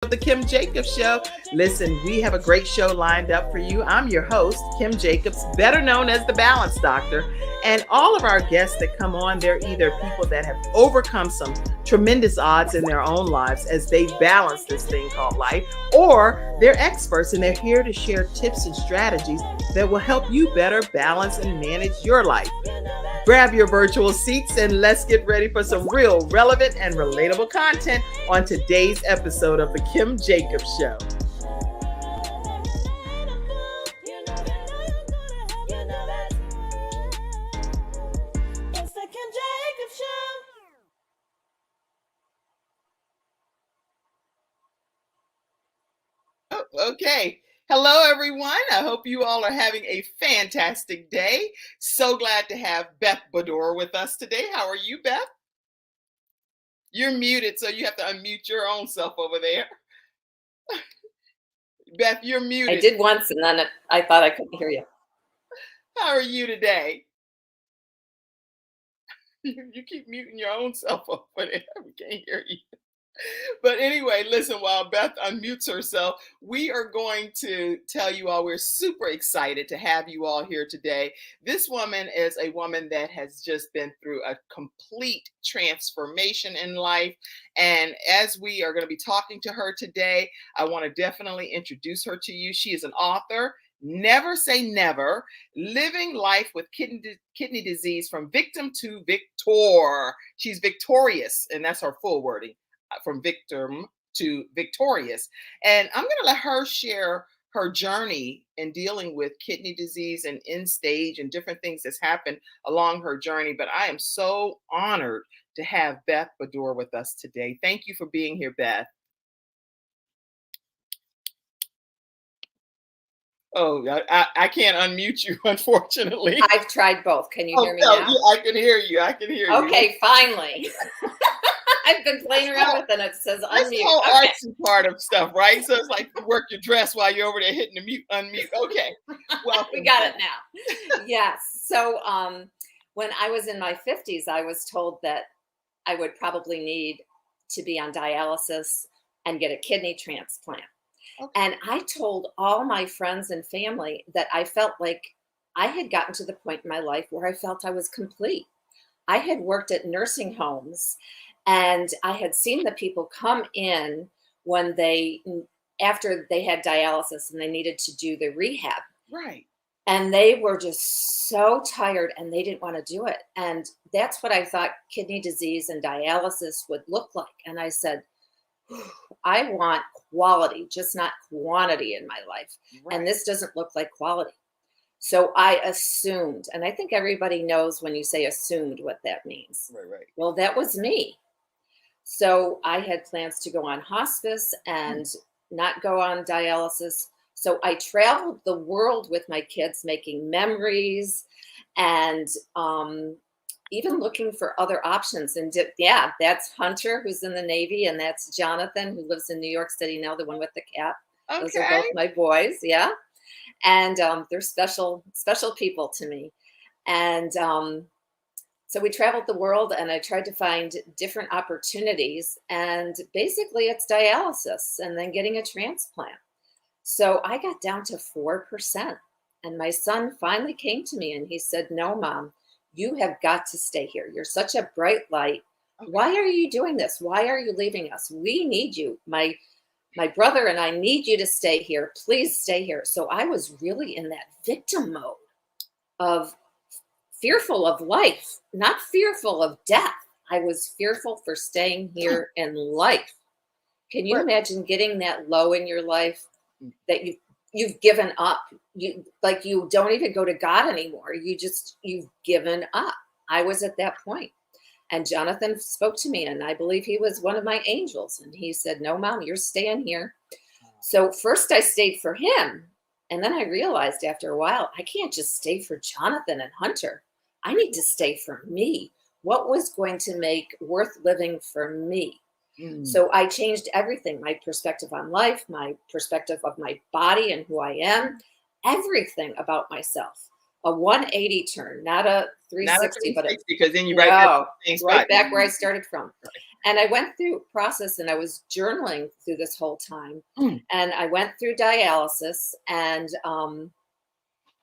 The Kim Jacobs Show. Listen, we have a great show lined up for you. I'm your host, Kim Jacobs, better known as the Balance Doctor. And all of our guests that come on, they're either people that have overcome some tremendous odds in their own lives as they balance this thing called life, or they're experts and they're here to share tips and strategies that will help you better balance and manage your life. Grab your virtual seats and let's get ready for some real relevant and relatable content on today's episode of The Kim Jacobs Show. Okay. Hello, everyone. I hope you all are having a fantastic day. So glad to have Beth Badour with us today. How are you, Beth? You're muted, so you have to unmute your own self over there. Beth, you're muted. I did once, and then I thought I couldn't hear you. How are you today? You keep muting your own self over there. We can't hear you. But anyway, listen, while Beth unmutes herself, we are going to tell you all we're super excited to have you all here today. This woman is a woman that has just been through a complete transformation in life. And as we are going to be talking to her today, I want to definitely introduce her to you. She is an author. Never Say Never, Living Life with Kidney Disease from Victim to Victor. She's victorious, and that's her full wording. From victim to victorious. And I'm going to let her share her journey in dealing with kidney disease and end stage and different things that's happened along her journey. But I am so honored to have Beth Badour with us today. Thank you for being here, Beth. Oh, I can't unmute you, unfortunately. I've tried both. Can you hear me now? Yeah, I can hear you. I can hear you. Okay, finally. I've been playing around with it and it says unmute. That's the whole artsy part of stuff, right? So it's like you work your dress while you're over there hitting the mute, unmute. Okay. Well, we got it now. Yes. So when I was in my 50s, I was told that I would probably need to be on dialysis and get a kidney transplant. Okay. And I told all my friends and family that I felt like I had gotten to the point in my life where I felt I was complete. I had worked at nursing homes and I had seen the people come in when after they had dialysis and they needed to do the rehab. Right. And they were just so tired and they didn't want to do it. And that's what I thought kidney disease and dialysis would look like. And I said, I want quality, just not quantity in my life. Right. And this doesn't look like quality. So I assumed, and I think everybody knows when you say assumed what that means. Right. Well, that was me. So I had plans to go on hospice and not go on dialysis. So I traveled the world with my kids, making memories and even looking for other options. And yeah, that's Hunter, who's in the Navy, and that's Jonathan, who lives in New York City now, the one with the cat. Okay. Those are both my boys, yeah. And they're special people to me. And so we traveled the world and I tried to find different opportunities. And basically it's dialysis and then getting a transplant. So I got down to 4%. And my son finally came to me and he said, no, Mom, you have got to stay here. You're such a bright light. Okay. Why are you doing this? Why are you leaving us? We need you. My brother and I need you to stay here. Please stay here. So I was really in that victim mode of fearful of life, not fearful of death. I was fearful for staying here in life. Can you imagine getting that low in your life that you've given up? You don't even go to God anymore. You've given up. I was at that point. And Jonathan spoke to me, and I believe he was one of my angels. And he said, no, Mom, you're staying here. So first I stayed for him. And then I realized after a while, I can't just stay for Jonathan and Hunter. I need to stay for me. What was going to make worth living for me? So I changed everything, my perspective on life, my perspective of my body and who I am, everything about myself. A 180 turn, not a 360, but because then you right back where I started from. And I went through a process and I was journaling through this whole time. Mm. And I went through dialysis and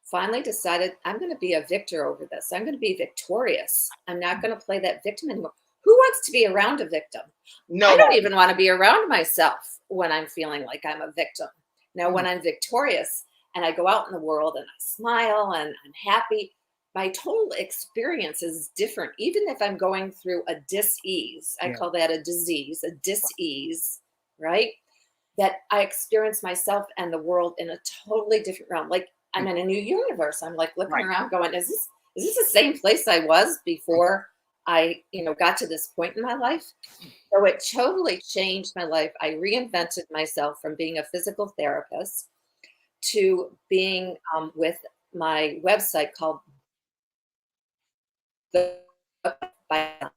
finally decided I'm going to be a victor over this. I'm going to be victorious. I'm not going to play that victim anymore. Who wants to be around a victim? I don't Nobody. even want to be around myself when I'm feeling like I'm a victim. Now, when Mm. I'm victorious and I go out in the world and I smile and I'm happy, my total experience is different. Even if I'm going through a dis-ease, I Yeah. call that a disease, a dis-ease, right? That I experience myself and the world in a totally different realm. Like I'm in a new universe. I'm like looking Right. around going, is this the same place I was before I, got to this point in my life? So it totally changed my life. I reinvented myself from being a physical therapist to being with my website called the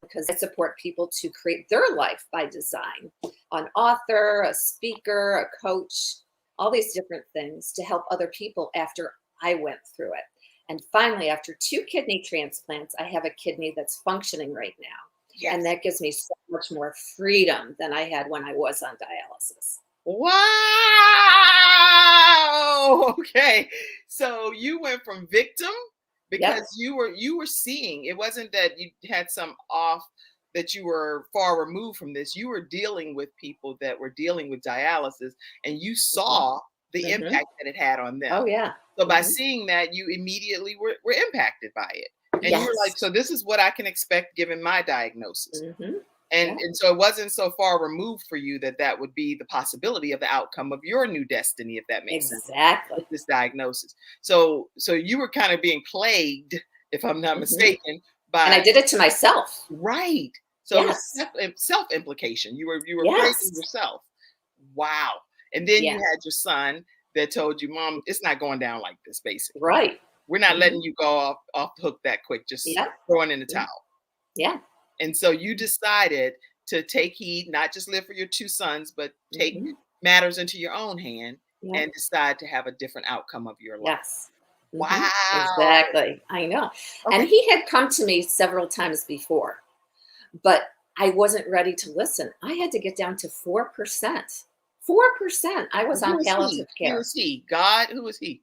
because I support people to create their life by design. An author, a speaker, a coach, all these different things to help other people after I went through it. And finally, after 2 kidney transplants, I have a kidney that's functioning right now. And Yes. that gives me so much more freedom than I had when I was on dialysis. Wow. Okay. So you went from victim because Yep. you were seeing. It wasn't that you had some off that you were far removed from this. You were dealing with people that were dealing with dialysis and you Mhm. saw the Mhm. impact that it had on them. Oh, yeah. So by Mhm. seeing that, you immediately were impacted by it. And you were like, Yes. so this is what I can expect given my diagnosis. Mhm. And Yeah. and so it wasn't so far removed for you that that would be the possibility of the outcome of your new destiny, if that makes sense, Exactly. with this diagnosis. So you were kind of being plagued, if I'm not Mhm. mistaken, And I by did it to myself. right. So it was Yes. self implication. You were plaguing Yes. yourself. Wow. And then you Yeah. had your son that told you, Mom, it's not going down like this, basically. Right. We're not letting Mhm. you go off the hook that quick, just Yep. throwing in the Mm. towel. Yeah. And so you decided to take heed, not just live for your 2 sons, but take Mhm. matters into your own hand Yep. and decide to have a different outcome of your life. Yes. Mhm. Wow. Exactly. I know. And Okay. he had come to me several times before, but I wasn't ready to listen. I had to get down to 4%. 4%. I was Who on is he? palliative Who care. is he? God? Who is he?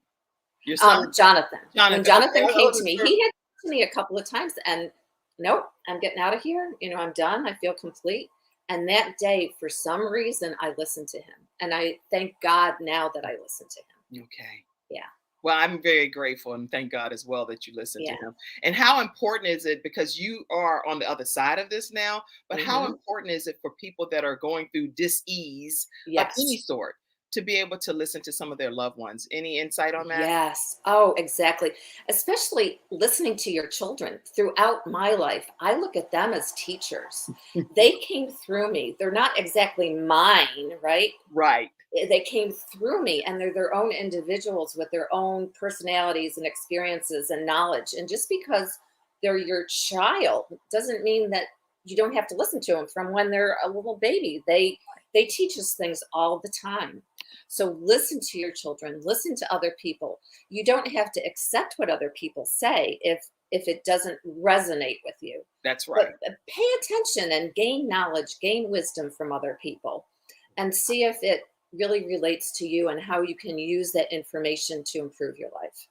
Your son? Jonathan. When Jonathan. Okay. Jonathan came Hold to on me, for he had come to me a couple of times and nope, I'm getting out of here. I'm done. I feel complete. And that day, for some reason, I listened to him. And I thank God now that I listened to him. okay. Yeah. Well, I'm very grateful and thank God as well that you listened to Yeah. him. And how important is it because you are on the other side of this now, but how Hmm. important is it for people that are going through dis-ease of any Yes. sort to be able to listen to some of their loved ones? Any insight on that? Yes. Oh, exactly. Especially listening to your children throughout my life. I look at them as teachers. They came through me. They're not exactly mine, right? Right. They came through me and they're their own individuals with their own personalities and experiences and knowledge. And just because they're your child doesn't mean that you don't have to listen to them from when they're a little baby. They teach us things all the time. So listen to your children, listen to other people. You don't have to accept what other people say if it doesn't resonate with you. That's right. But pay attention and gain knowledge, gain wisdom from other people and see if it really relates to you and how you can use that information to improve your life.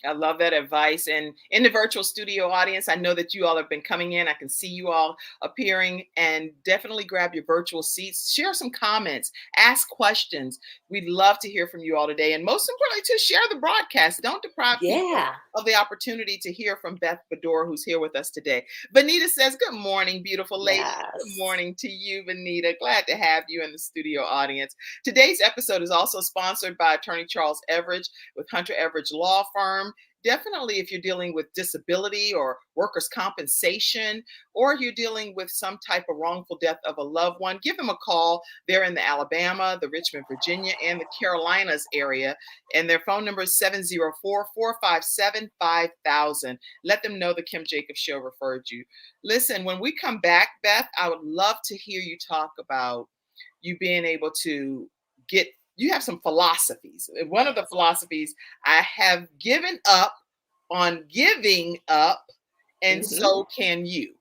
I love that advice. And in the virtual studio audience, I know that you all have been coming in. I can see you all appearing and definitely grab your virtual seats. Share some comments, ask questions. We'd love to hear from you all today. And most importantly, to share the broadcast. Don't deprive people Yeah. of the opportunity to hear from Beth Badour, who's here with us today. Vanita says, good morning, beautiful lady. Good Yes. morning to you, Vanita. Glad to have you in the studio audience. Today's episode is also sponsored by Attorney Charles Everidge with Hunter Everidge Law Firm. Definitely, if you're dealing with disability or workers' compensation, or you're dealing with some type of wrongful death of a loved one, give them a call. They're in the Alabama, the Richmond, Virginia, and the Carolinas area. And their phone number is 704-457-5000. Let them know the Kim Jacobs Show referred you. Listen, when we come back, Beth, I would love to hear you talk about you being able to you have some philosophies. And one of the philosophies, I have given up on giving up, and Hmm. so can you.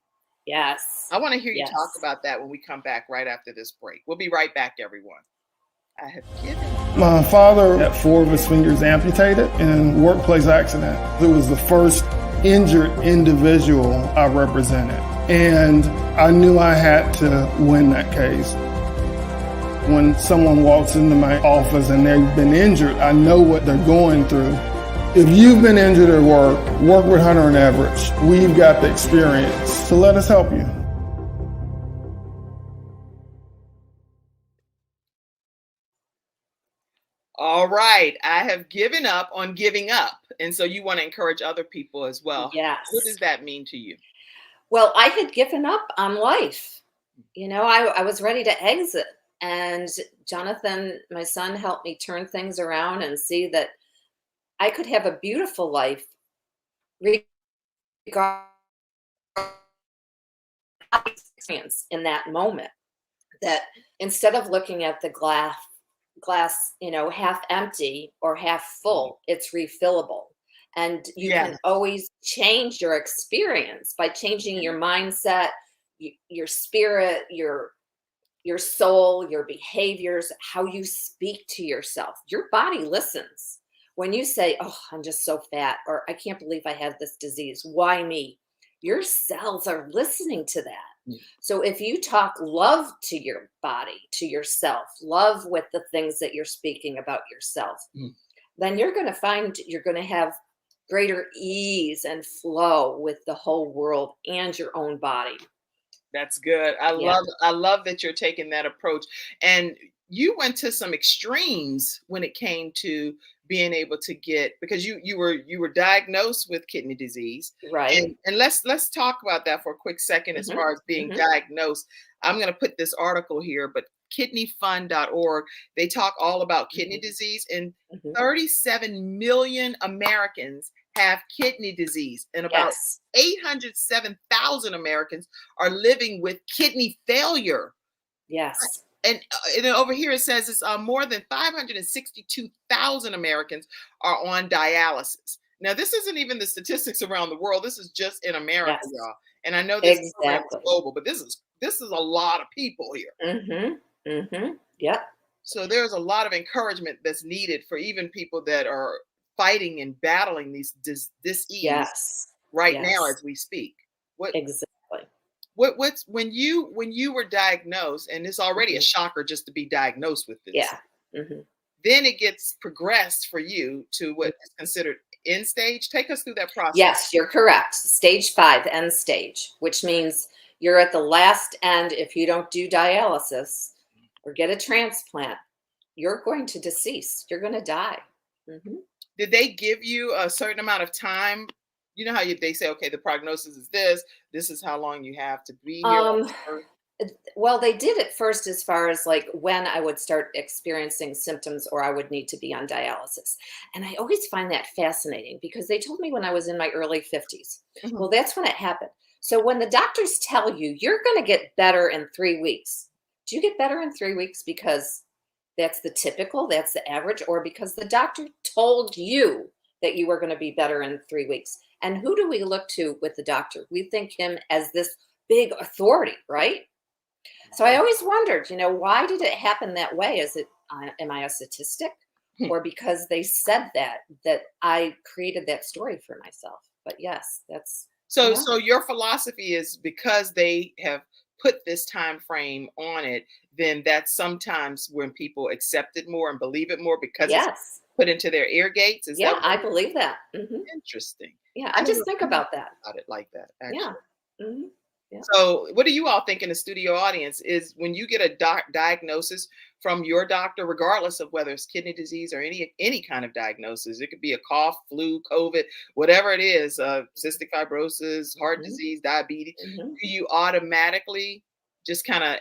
Yes. I want to hear you talk Yes. about that when we come back right after this break. We'll be right back, everyone. I have given. My father had 4 of his fingers amputated in a workplace accident. It was the first injured individual I represented, and I knew I had to win that case. When someone walks into my office and they've been injured, I know what they're going through. If you've been injured at work with Hunter and Everett. We've got the experience, so let us help you. All right. I have given up on giving up. And so you want to encourage other people as well. What does Yes. that mean to you? Well, I had given up on life. I was ready to exit. And Jonathan, my son, helped me turn things around and see that I could have a beautiful life regardless of experience in that moment. That instead of looking at the glass, half empty or half full, it's refillable. And you Yes. can always change your experience by changing your mindset, your spirit, your soul, your behaviors, how you speak to yourself. Your body listens. When you say, "Oh, I'm just so fat," or "I can't believe I have this disease. Why me?" Your cells are listening to that. Mm. So if you talk love to your body, to yourself, love with the things that you're speaking about yourself, then you're going to find you're going to have greater ease and flow with the whole world and your own body. That's good. Yeah. I love that you're taking that approach. And you went to some extremes when it came to being able to get, because you were diagnosed with kidney disease. Right. And let's talk about that for a quick second as Mhm. far as being Mhm. diagnosed. I'm going to put this article here, but kidneyfund.org, they talk all about kidney Mhm. disease, and Mhm. 37 million Americans have kidney disease, and about Yes. 807,000 Americans are living with kidney failure. Yes. And then over here it says it's more than 562,000 Americans are on dialysis. Now, this isn't even the statistics around the world. This is just in America, Yes. y'all. And I know this program is Exactly. global, but this is a lot of people here. Mhm. Mhm. Yep. So there's a lot of encouragement that's needed for even people that are fighting and battling these disease Yes. right now Yes. as we speak. What Exactly. what's when you were diagnosed, and it's already a Mhm. shocker just to be diagnosed with this. Yeah. Mhm. Then it gets progressed for you to what is considered end stage. Take us through that process. Yes, you're correct. Stage 5, end stage, which means you're at the last end. If you don't do dialysis or get a transplant, you're going to decease. You're going to die. Mhm. Did they give you a certain amount of time? You know how they say, okay, the prognosis is this. This is how long you have to be here on Um, this earth. well, they did it first as far as like when I would start experiencing symptoms or I would need to be on dialysis. And I always find that fascinating because they told me when I was in my early 50s. Mhm. Well, that's when it happened. So when the doctors tell you you're going to get better in 3 weeks, do you get better in 3 weeks because that's the typical, that's the average, or because the doctor told you that you were going to be better in 3 weeks? And who do we look to with the doctor? We think him as this big authority, right? So I always wondered, why did it happen that way? Am I a statistic, or because they said that I created that story for myself? But yes, that's So, yeah, so your philosophy is because they have put this time frame on it, then that's sometimes when people accept it more and believe it more because it's yes, put into their ear gates. Is that yeah, I believe that. interesting? Yeah, I I never just think I never about that. thought about it like that, Yeah, actually. hmm yeah, So, what do you all think in the studio audience is when you get a diagnosis from your doctor, regardless of whether it's kidney disease or any kind of diagnosis? It could be a cough, flu, COVID, whatever it is, cystic fibrosis, heart hmm disease, diabetes. hmm Do you automatically just kind of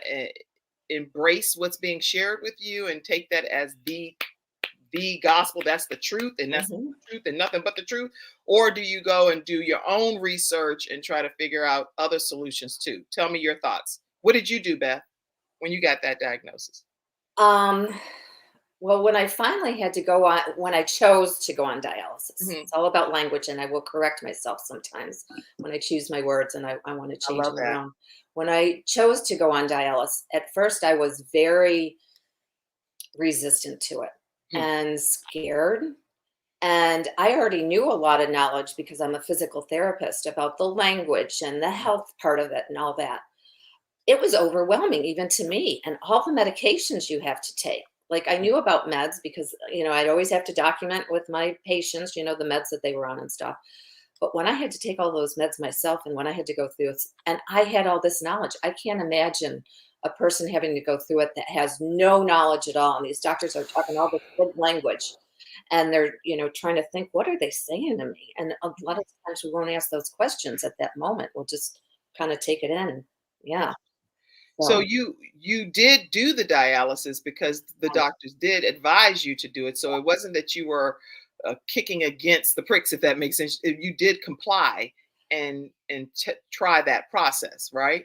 embrace what's being shared with you and take that as the gospel, that's the truth, and that's the hmm truth and nothing but the truth? Or do you go and do your own research and try to figure out other solutions too? Tell me your thoughts. What did you do, Beth, when you got that diagnosis? Um, Well, when I finally had to go on, when I chose to go on dialysis, Hmm. it's all about language, and I will correct myself sometimes when I choose my words and I want to I change love them that. around. When I chose to go on dialysis, at first I was very resistant to it Hmm. and scared. And I already knew a lot of knowledge because I'm a physical therapist about the language and the health part of it and all that. It was overwhelming even to me, and all the medications you have to take. Like, I knew about meds because, I'd always have to document with my patients, the meds that they were on and stuff. But when I had to take all those meds myself and when I had to go through it, and I had all this knowledge, I can't imagine a person having to go through it that has no knowledge at all. And these doctors are talking all this big language and they're, trying to think, what are they saying to me? And a lot of times we won't ask those questions at that moment. We'll just kind of take it in. And yeah. So So you did do the dialysis because the doctors did advise you to do it. So it wasn't that you were kicking against the pricks, if that makes sense. You did comply and try that process, right?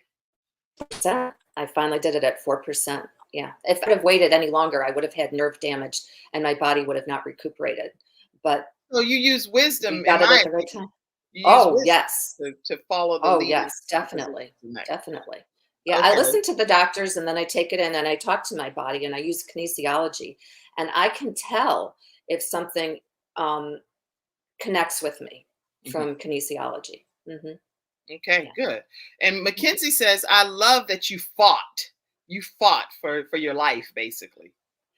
I finally did it at 4%. Yeah. If I'd have waited any longer, I would have had nerve damage and my body would have not recuperated. But So you use we wisdom, in got it my at the right opinion. time. You use Oh, wisdom yes. to follow the Oh, leading yes, physicians definitely. in that. Definitely. Yeah, I Okay. listen to the doctors and then I take it in and I talk to my body and I use kinesiology and I can tell if something um, connects with me Mhm. from kinesiology. Okay, Yeah. good. And Mackenzie says, I love that you fought. You fought for your life, basically.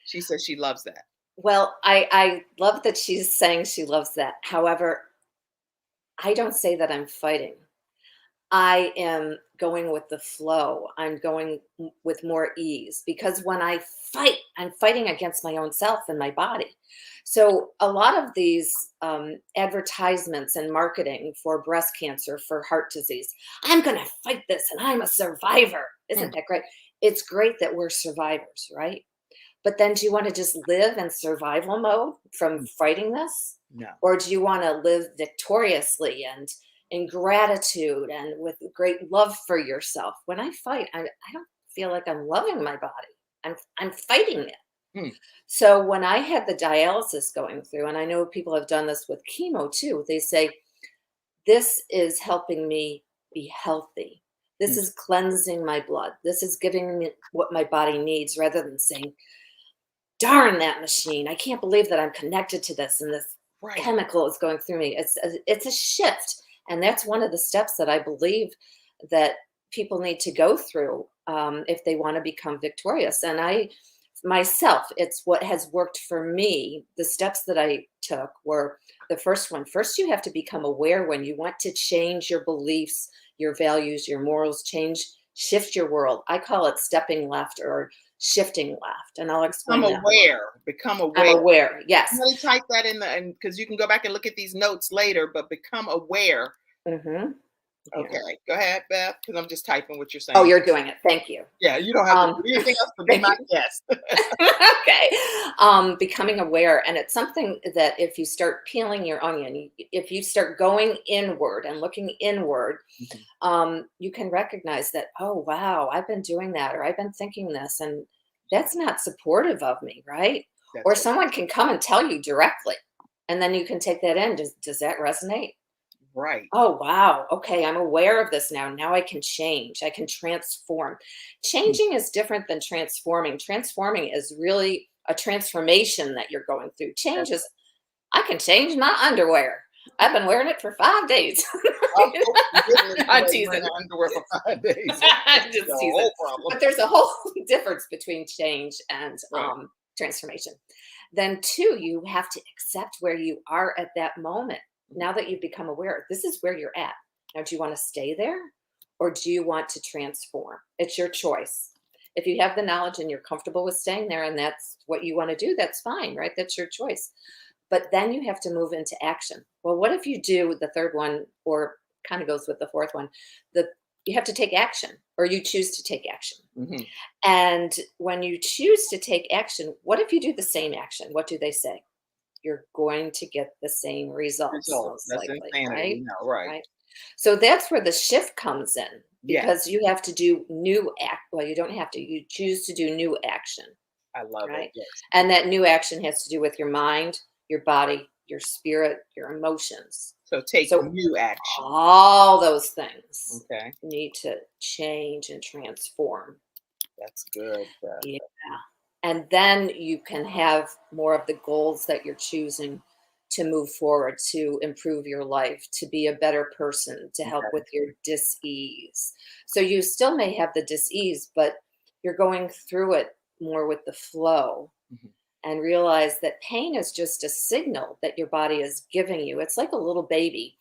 She says she loves that. Well, I love that she's saying she loves that. However, I don't say that I'm fighting. I am going with the flow. I'm going with more ease because when I fight, I'm fighting against my own self and my body. So, a lot of these advertisements and marketing for breast cancer, for heart disease, I'm going to fight this and I'm a survivor. Hmm. Isn't that great? It's great that we're survivors, right? But then do you want to just live in survival mode from fighting this? No. Or do you want to live victoriously and in gratitude and with great love for yourself? When I fight, I don't feel like I'm loving my body. I'm fighting it. Hmm. So when I had the dialysis going through, and I know people have done this with chemo too, they say, this is helping me be healthy. This Hmm. is cleansing my blood. This is giving me what my body needs rather than saying, darn that machine. I can't believe that I'm connected to this and this Right. chemical is going through me. It's a shift. And that's one of the steps that I believe that people need to go through if they want to become victorious. And I myself, it's what has worked for me. The steps that I took were the first one. First, you have to become aware when you want to change your beliefs, your values, your morals, shift your world. I call it stepping left or shifting left. And I'll Become explain that more. aware. Become I'm aware. aware. Yes. Really type that in the, and because you can go back and look at these notes later, but become aware. Hmm. Yeah. Okay, go ahead, Beth, because I'm just typing what you're Oh, saying. you're doing it. Thank you. Yeah, you don't have to Um, do anything else but be thank my you. guest. Okay. Becoming aware. And it's something that if you start peeling your onion, if you start going inward and looking inward, Mhm. you can recognize that, oh, wow, I've been doing that, or I've been thinking this, and that's not supportive of me, right? Or That's right. someone can come and tell you directly, and then you can take that in. Does that resonate? Right. Oh, wow. Okay. I'm aware of this now. Now I can change. I can transform. Changing is different than transforming. Transforming is really a transformation that you're going through. Change is, I can change my underwear. I've been wearing it for 5 days. Oh, you didn't live I'm away wearing teasing. that underwear for 5 days. I'm just The teasing. whole problem. But there's a whole difference between change and Right. transformation. Then, two, you have to accept where you are at that moment. Now that you've become aware, this is where you're at. Now, do you want to stay there or do you want to transform? It's your choice. If you have the knowledge and you're comfortable with staying there and that's what you want to do, that's fine, right? That's your choice. But then you have to move into action. Well, what if you do the third one, or kind of goes with the fourth one? You have to take action, or you choose to take action. Mhm. And when you choose to take action, what if you do the same action? What do they say? You're going to get the same results, Results. most That's likely, insanity. right? Right. Right. So that's where the shift comes in Yes, because you have to do new act. Well, you don't have to, you choose to do new action. I love it. right? Yes. And that new action has to do with your mind, your body, your spirit, your emotions. So take So new action. all those things Okay. need to change and transform. That's good. Yeah. And then you can have more of the goals that you're choosing to move forward, to improve your life, to be a better person, to help Okay. with your dis-ease. So you still may have the dis-ease, but you're going through it more with the flow, Mhm. and realize that pain is just a signal that your body is giving you. It's like a little baby.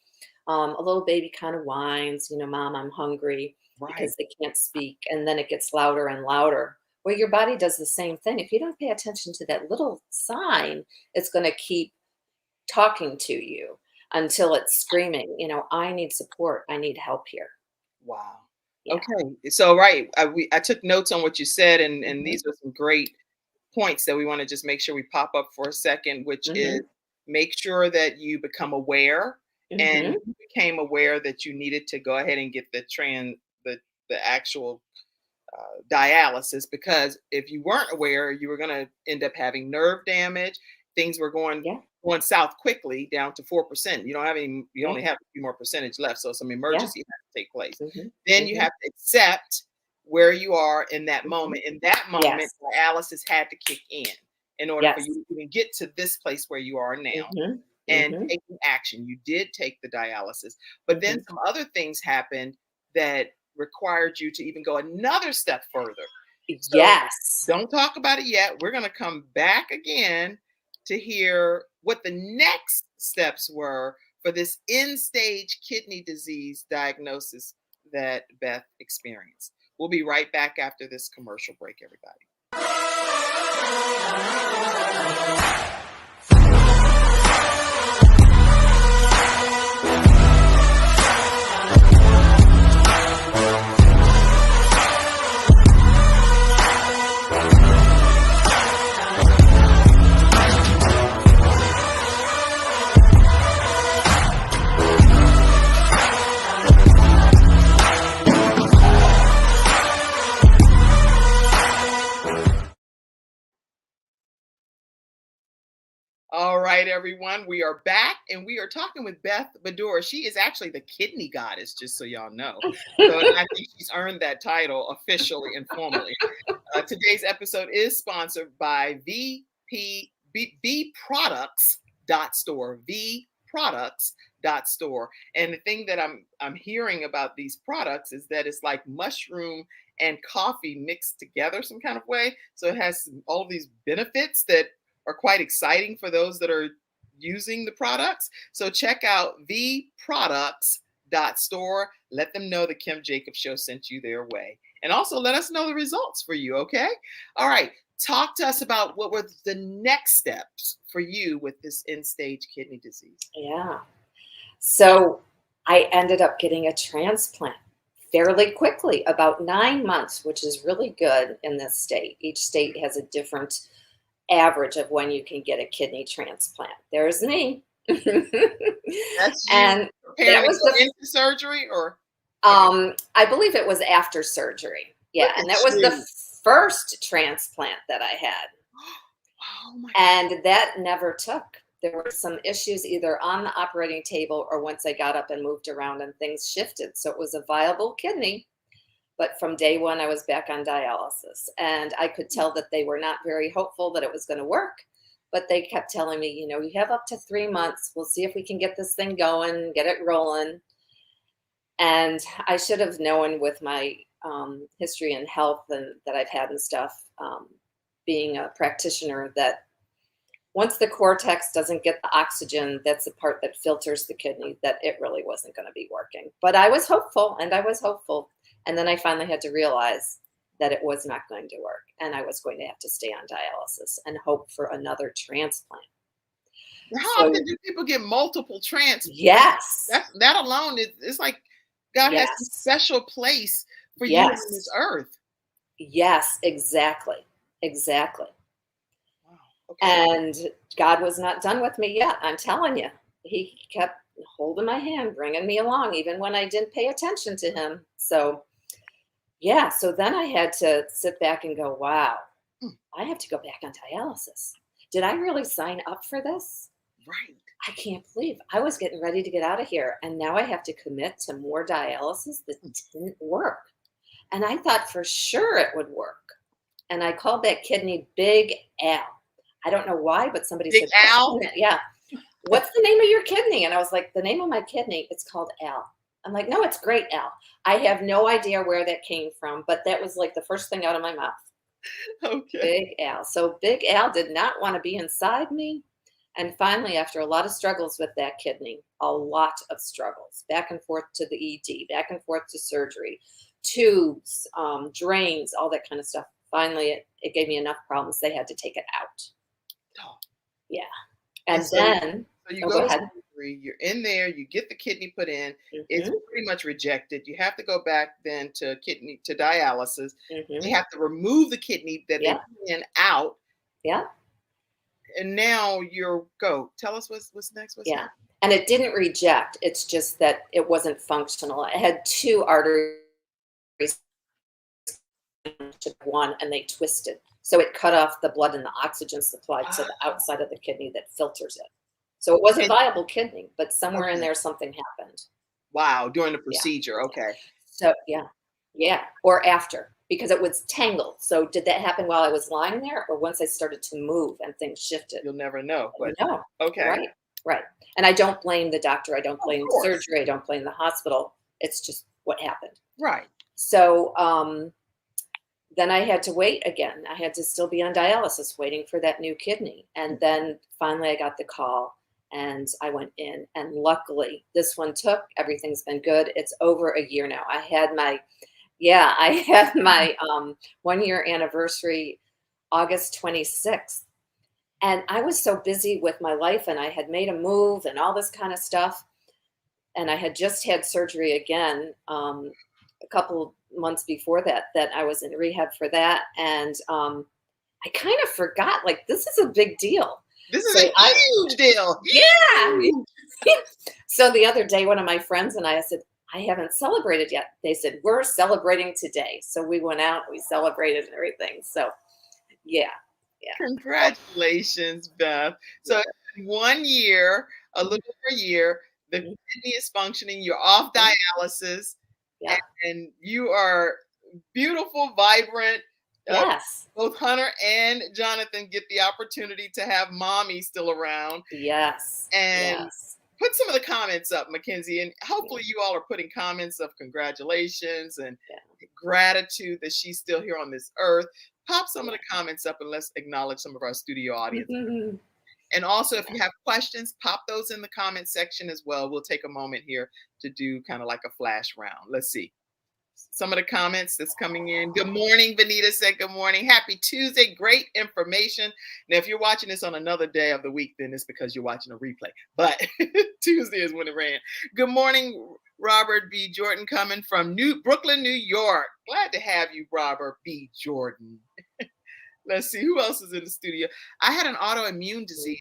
A little baby kind of whines, Mom, I'm hungry, Right. because they can't speak. And then it gets louder and louder. Well, your body does the same thing. If you don't pay attention to that little sign, it's going to keep talking to you until it's screaming, I need support. I need help here. Wow. Yeah. Okay. So, right. I took notes on what you said, and Hmm. these are some great points that we want to just make sure we pop up for a second, which is Hmm. make sure that you become aware. And Hmm. you became aware that you needed to go ahead and get the actual dialysis, because if you weren't aware, you were going to end up having nerve damage. Things were Yeah. going south quickly, down to 4%. You don't have any. You Yeah. only have a few more percentage left, so some Yeah. emergency has to take place. Hmm. Then you Hmm. have to accept where you are in that Hmm. moment. In that moment, Yes. dialysis had to kick in order for you Yes. to even get to this place where you are now Hmm. and Hmm. taking action. You did take the dialysis, but then Hmm. some other things happened that required you to even go another step further. So Yes. don't talk about it yet. We're going to come back again to hear what the next steps were for this end stage kidney disease diagnosis that Beth experienced. We'll be right back after this commercial break, everybody. All right, everyone, we are back and we are talking with Beth Badour. She is actually the kidney goddess, just so y'all know. So I think she's earned that title officially and formally. Today's episode is sponsored by V Products Store. V Products Store. And the thing that I'm hearing about these products is that it's like mushroom and coffee mixed together some kind of way. So it has all these benefits that are quite exciting for those that are using the products. So check out vproducts.store. Let them know the Kim Jacobs Show sent you their way. And also let us know the results for you, okay? All right. Talk to us about what were the next steps for you with this end-stage kidney disease. Yeah. So I ended up getting a transplant fairly quickly, about 9 months, which is really good in this state. Each state has a different average of when you can get a kidney transplant. There's me. That's you And preparing that to was go into surgery, or I believe it was after surgery. Yeah, look and at that was the you. first transplant that I had. Oh my God. And that never took. There were some issues either on the operating table or once I got up and moved around and things shifted. So it was a viable kidney. But from day one, I was back on dialysis. And I could tell that they were not very hopeful that it was going to work. But they kept telling me, you have up to 3 months. We'll see if we can get this thing going, get it rolling. And I should have known with my history and health and that I've had and stuff, being a practitioner, that once the cortex doesn't get the oxygen, that's the part that filters the kidney, that it really wasn't going to be working. But I was hopeful and I was hopeful. And then I finally had to realize that it was not going to work. And I was going to have to stay on dialysis and hope for another transplant. How So, often do people get multiple transplants? yes, That alone is, it's like God has a yes, special place for you on this yes, earth. yes, exactly, exactly. Wow. Okay. And God was not done with me yet. I'm telling you, He kept holding my hand, bringing me along, even when I didn't pay attention to Him. So, yeah, so then I had to sit back and go, wow, Hmm. I have to go back on dialysis. Did I really sign up for this? Right. I can't believe I was getting ready to get out of here. And now I have to commit to more dialysis that didn't work. And I thought for sure it would work. And I called that kidney Big Al. I don't know why, but somebody Big said, Al? yeah. What's the name of your kidney? And I was like, the name of my kidney, it's called Al. I'm like, no, it's Great Al. I have no idea where that came from, but that was like the first thing out of my mouth. Okay. Big Al. So Big Al did not want to be inside me. And finally, after a lot of struggles with that kidney, a lot of struggles, back and forth to the ED, back and forth to surgery, tubes, drains, all that kind of stuff. Finally, it gave me enough problems. They had to take it out. Oh. Yeah. And so, then, so you go go to ahead. surgery, you're in there, you get the kidney put in, it's Mhm, pretty much rejected. You have to go back then to dialysis. mhm. They have to remove the kidney that they Yeah, put in out, yeah, and now tell us what's next. What's yeah. next? And it didn't reject. It's just that it wasn't functional. It had 2 arteries to one, and they twisted. So it cut off the blood and the oxygen supply to the Ah, outside of the kidney that filters it. So it was a and viable kidney, but somewhere in okay. there something happened. Wow, during the Yeah, procedure. yeah. Okay. So yeah, yeah, or after, because it was tangled. So did that happen while I was lying there, or once I started to move and things shifted? You'll never know. But No, okay. right, right. And I don't blame the doctor. I don't Of blame course. surgery. I don't blame the hospital. It's just what happened. Right. So then I had to wait again. I had to still be on dialysis waiting for that new kidney. And then finally I got the call and I went in. And luckily, this one took. Everything's been good. It's over a year now. I had my 1-year anniversary August 26th. And I was so busy with my life and I had made a move and all this kind of stuff. And I had just had surgery again a couple months before that I was in rehab for that. And I kind of forgot, like, this is a big deal. This is So a huge deal. yeah. Huge. So the other day, one of my friends and I said, I haven't celebrated yet. They said, we're celebrating today. So we went out, we celebrated and everything. So yeah. Congratulations, Beth. So in 1 year, a little over a year, the Mhm. kidney is functioning. You're off dialysis, Yeah. and you are beautiful, vibrant. Uh, Yes. both Hunter and Jonathan get the opportunity to have mommy still around. Yes. And Yes. put some of the comments up, Mackenzie, and hopefully you all are putting comments of congratulations and Yeah. gratitude that she's still here on this earth. Pop some of the comments up and let's acknowledge some of our studio audience. Mhm. And also, if you have questions, pop those in the comment section as well. We'll take a moment here to do kind of like a flash round. Let's see some of the comments that's coming in. Good morning, Vanita said good morning. Happy Tuesday. Great information. Now, if you're watching this on another day of the week, then it's because you're watching a replay. But Tuesday is when it ran. Good morning, Robert B. Jordan, coming from Brooklyn, New York. Glad to have you, Robert B. Jordan. Let's see who else is in the studio. I had an autoimmune disease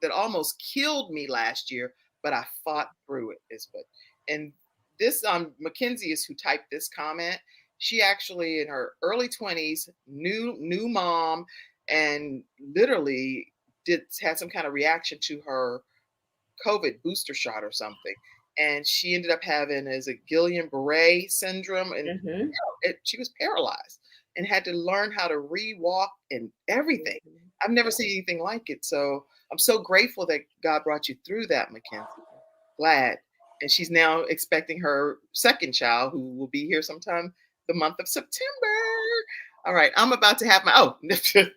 that almost killed me last year, but I fought through it. And this Mackenzie is who typed this comment. She actually in her early 20s, new mom, and literally had some kind of reaction to her COVID booster shot or something. And she ended up having a Guillain-Barré syndrome, and Mhm. she was paralyzed and had to learn how to re-walk and everything. Mhm. I've never seen anything like it. So I'm so grateful that God brought you through that, Mackenzie. Glad. And she's now expecting her second child, who will be here sometime the month of September. All right, I'm about to have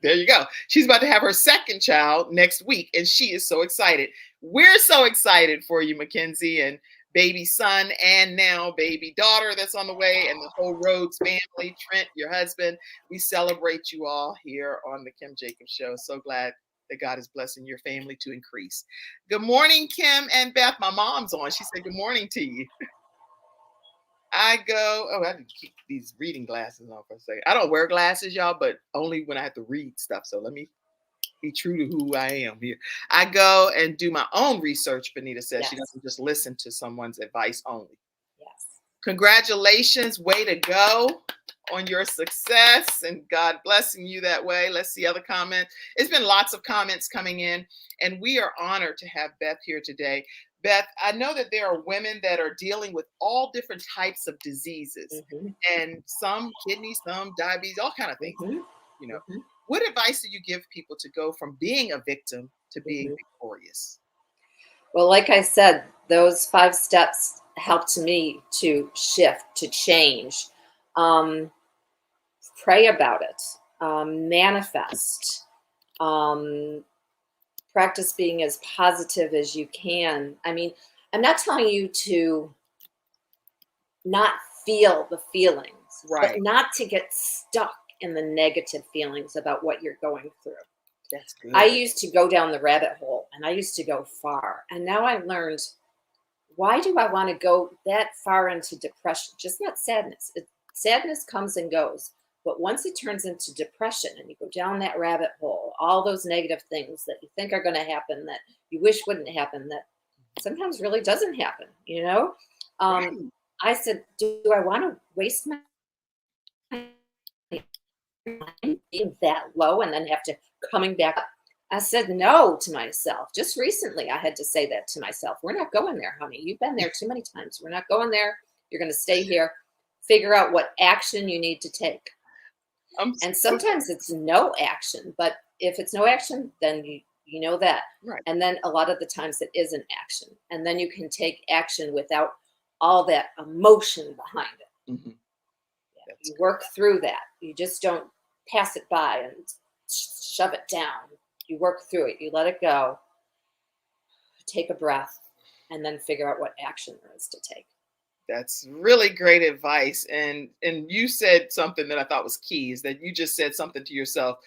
there you go. She's about to have her second child next week, and she is so excited. We're so excited for you, Mackenzie, and baby son, and now baby daughter that's on the way, and the whole Rhodes family, Trent, your husband. We celebrate you all here on the Kim Jacobs Show. So glad that God is blessing your family to increase. Good morning, Kim and Beth. My mom's on. She said good morning to you. I have to keep these reading glasses on for a second. I don't wear glasses, y'all, but only when I have to read stuff. So let me be true to who I am here. I go and do my own research, Benita says. Yes. She doesn't just listen to someone's advice only. Yes. Congratulations. Way to go on your success, and God blessing you that way. Let's see other comments. It's been lots of comments coming in, and we are honored to have Beth here today. Beth, I know that there are women that are dealing with all different types of diseases, and some kidneys, some diabetes, all kind of things. You know, what advice do you give people to go from being a victim to being victorious? Well, like I said, those 5 steps helped me to shift, to change. Pray about it, manifest, practice being as positive as you can. I mean, I'm not telling you to not feel the feelings, Right. but not to get stuck in the negative feelings about what you're going through. That's good. I used to go down the rabbit hole, and I used to go far. And now I've learned, why do I want to go that far into depression? Just not sadness. Sadness comes and goes. But once it turns into depression and you go down that rabbit hole, all those negative things that you think are going to happen, that you wish wouldn't happen, that sometimes really doesn't happen, you know? Right. I said, do I want to waste my time being that low and then have to coming back up? I said no to myself. Just recently, I had to say that to myself. We're not going there, honey. You've been there too many times. We're not going there. You're going to stay here. Figure out what action you need to take. And sometimes it's no action, but if it's no action, then you know that. Right. And then a lot of the times it is an action. And then you can take action without all that emotion behind it. You work through that. You just don't pass it by and shove it down. You work through it. You let it go. Take a breath, and then figure out what action there is to take. That's really great advice. And you said something that I thought was key, is that you just said something to yourself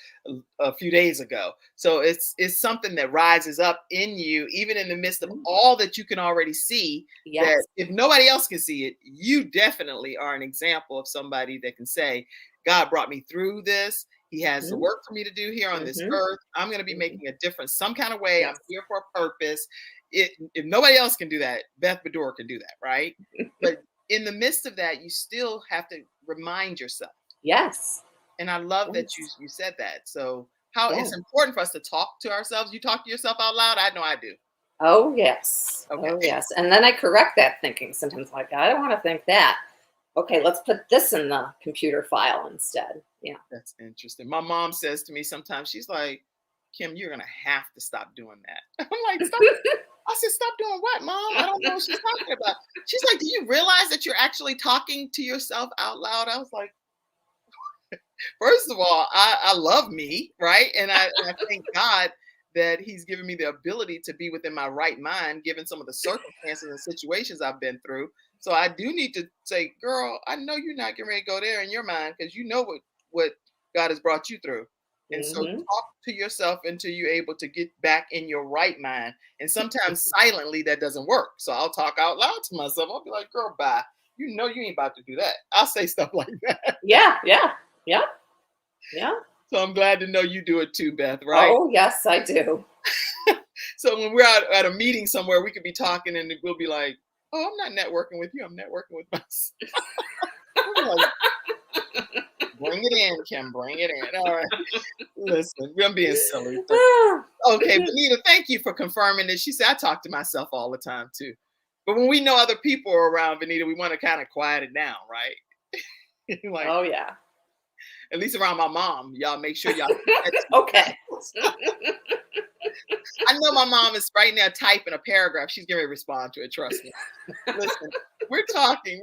a few days ago. So it's something that rises up in you, even in the midst of all that you can already see. Yes. That if nobody else can see it, you definitely are an example of somebody that can say, God brought me through this. He has the work for me to do here on this earth. I'm going to be making a difference some kind of way. I'm here for a purpose. If nobody else can do that, Beth Badour can do that, right? But in the midst of that, you still have to remind yourself. Yes. And I love that you said that. So it's important for us to talk to ourselves. You talk to yourself out loud? I know I do. Oh, yes. Okay. Oh, yes. And then I correct that thinking sometimes, like, I don't want to think that. Okay, let's put this in the computer file instead. Yeah. That's interesting. My mom says to me sometimes, she's like, Kim, you're going to have to stop doing that. I'm like, stop. I said, stop doing what, Mom? I don't know what she's talking about. She's like, do you realize that you're actually talking to yourself out loud? I was like, first of all, I love me, right? And I thank God that he's given me the ability to be within my right mind, given some of the circumstances and situations I've been through. So I do need to say, girl, I know you're not getting ready to go there in your mind, because you know what God has brought you through. And so talk to yourself until you're able to get back in your right mind. And sometimes silently that doesn't work. So I'll talk out loud to myself. I'll be like, girl, bye. You know you ain't about to do that. I'll say stuff like that. Yeah. So I'm glad to know you do it too, Beth, right? Oh, yes, I do. So when we're out at a meeting somewhere, we could be talking and we'll be like, oh, I'm not networking with you. I'm networking with myself. Bring it in, Kim. Bring it in. All right. Listen, I'm being silly. Okay, Benita, thank you for confirming that. She said, I talk to myself all the time, too. But when we know other people are around, Benita, we want to kind of quiet it down, right? Like, oh, yeah. At least around my mom. Y'all make sure y'all. Okay. I know my mom is right now typing a paragraph. She's going to respond to it. Trust me. Listen, we're talking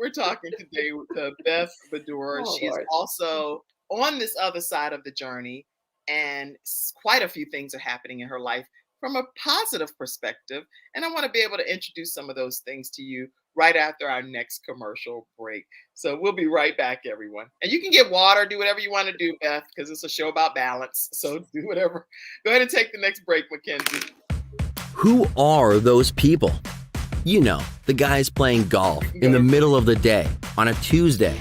today with Beth Badour. Oh, she is also on this other side of the journey, and quite a few things are happening in her life from a positive perspective. And I want to be able to introduce some of those things to you right after our next commercial break. So we'll be right back, everyone. And you can get water, do whatever you want to do, Beth, because it's a show about balance. So do whatever. Go ahead and take the next break, Mackenzie. Who are those people? You know, the guys playing golf in the middle of the day on a Tuesday.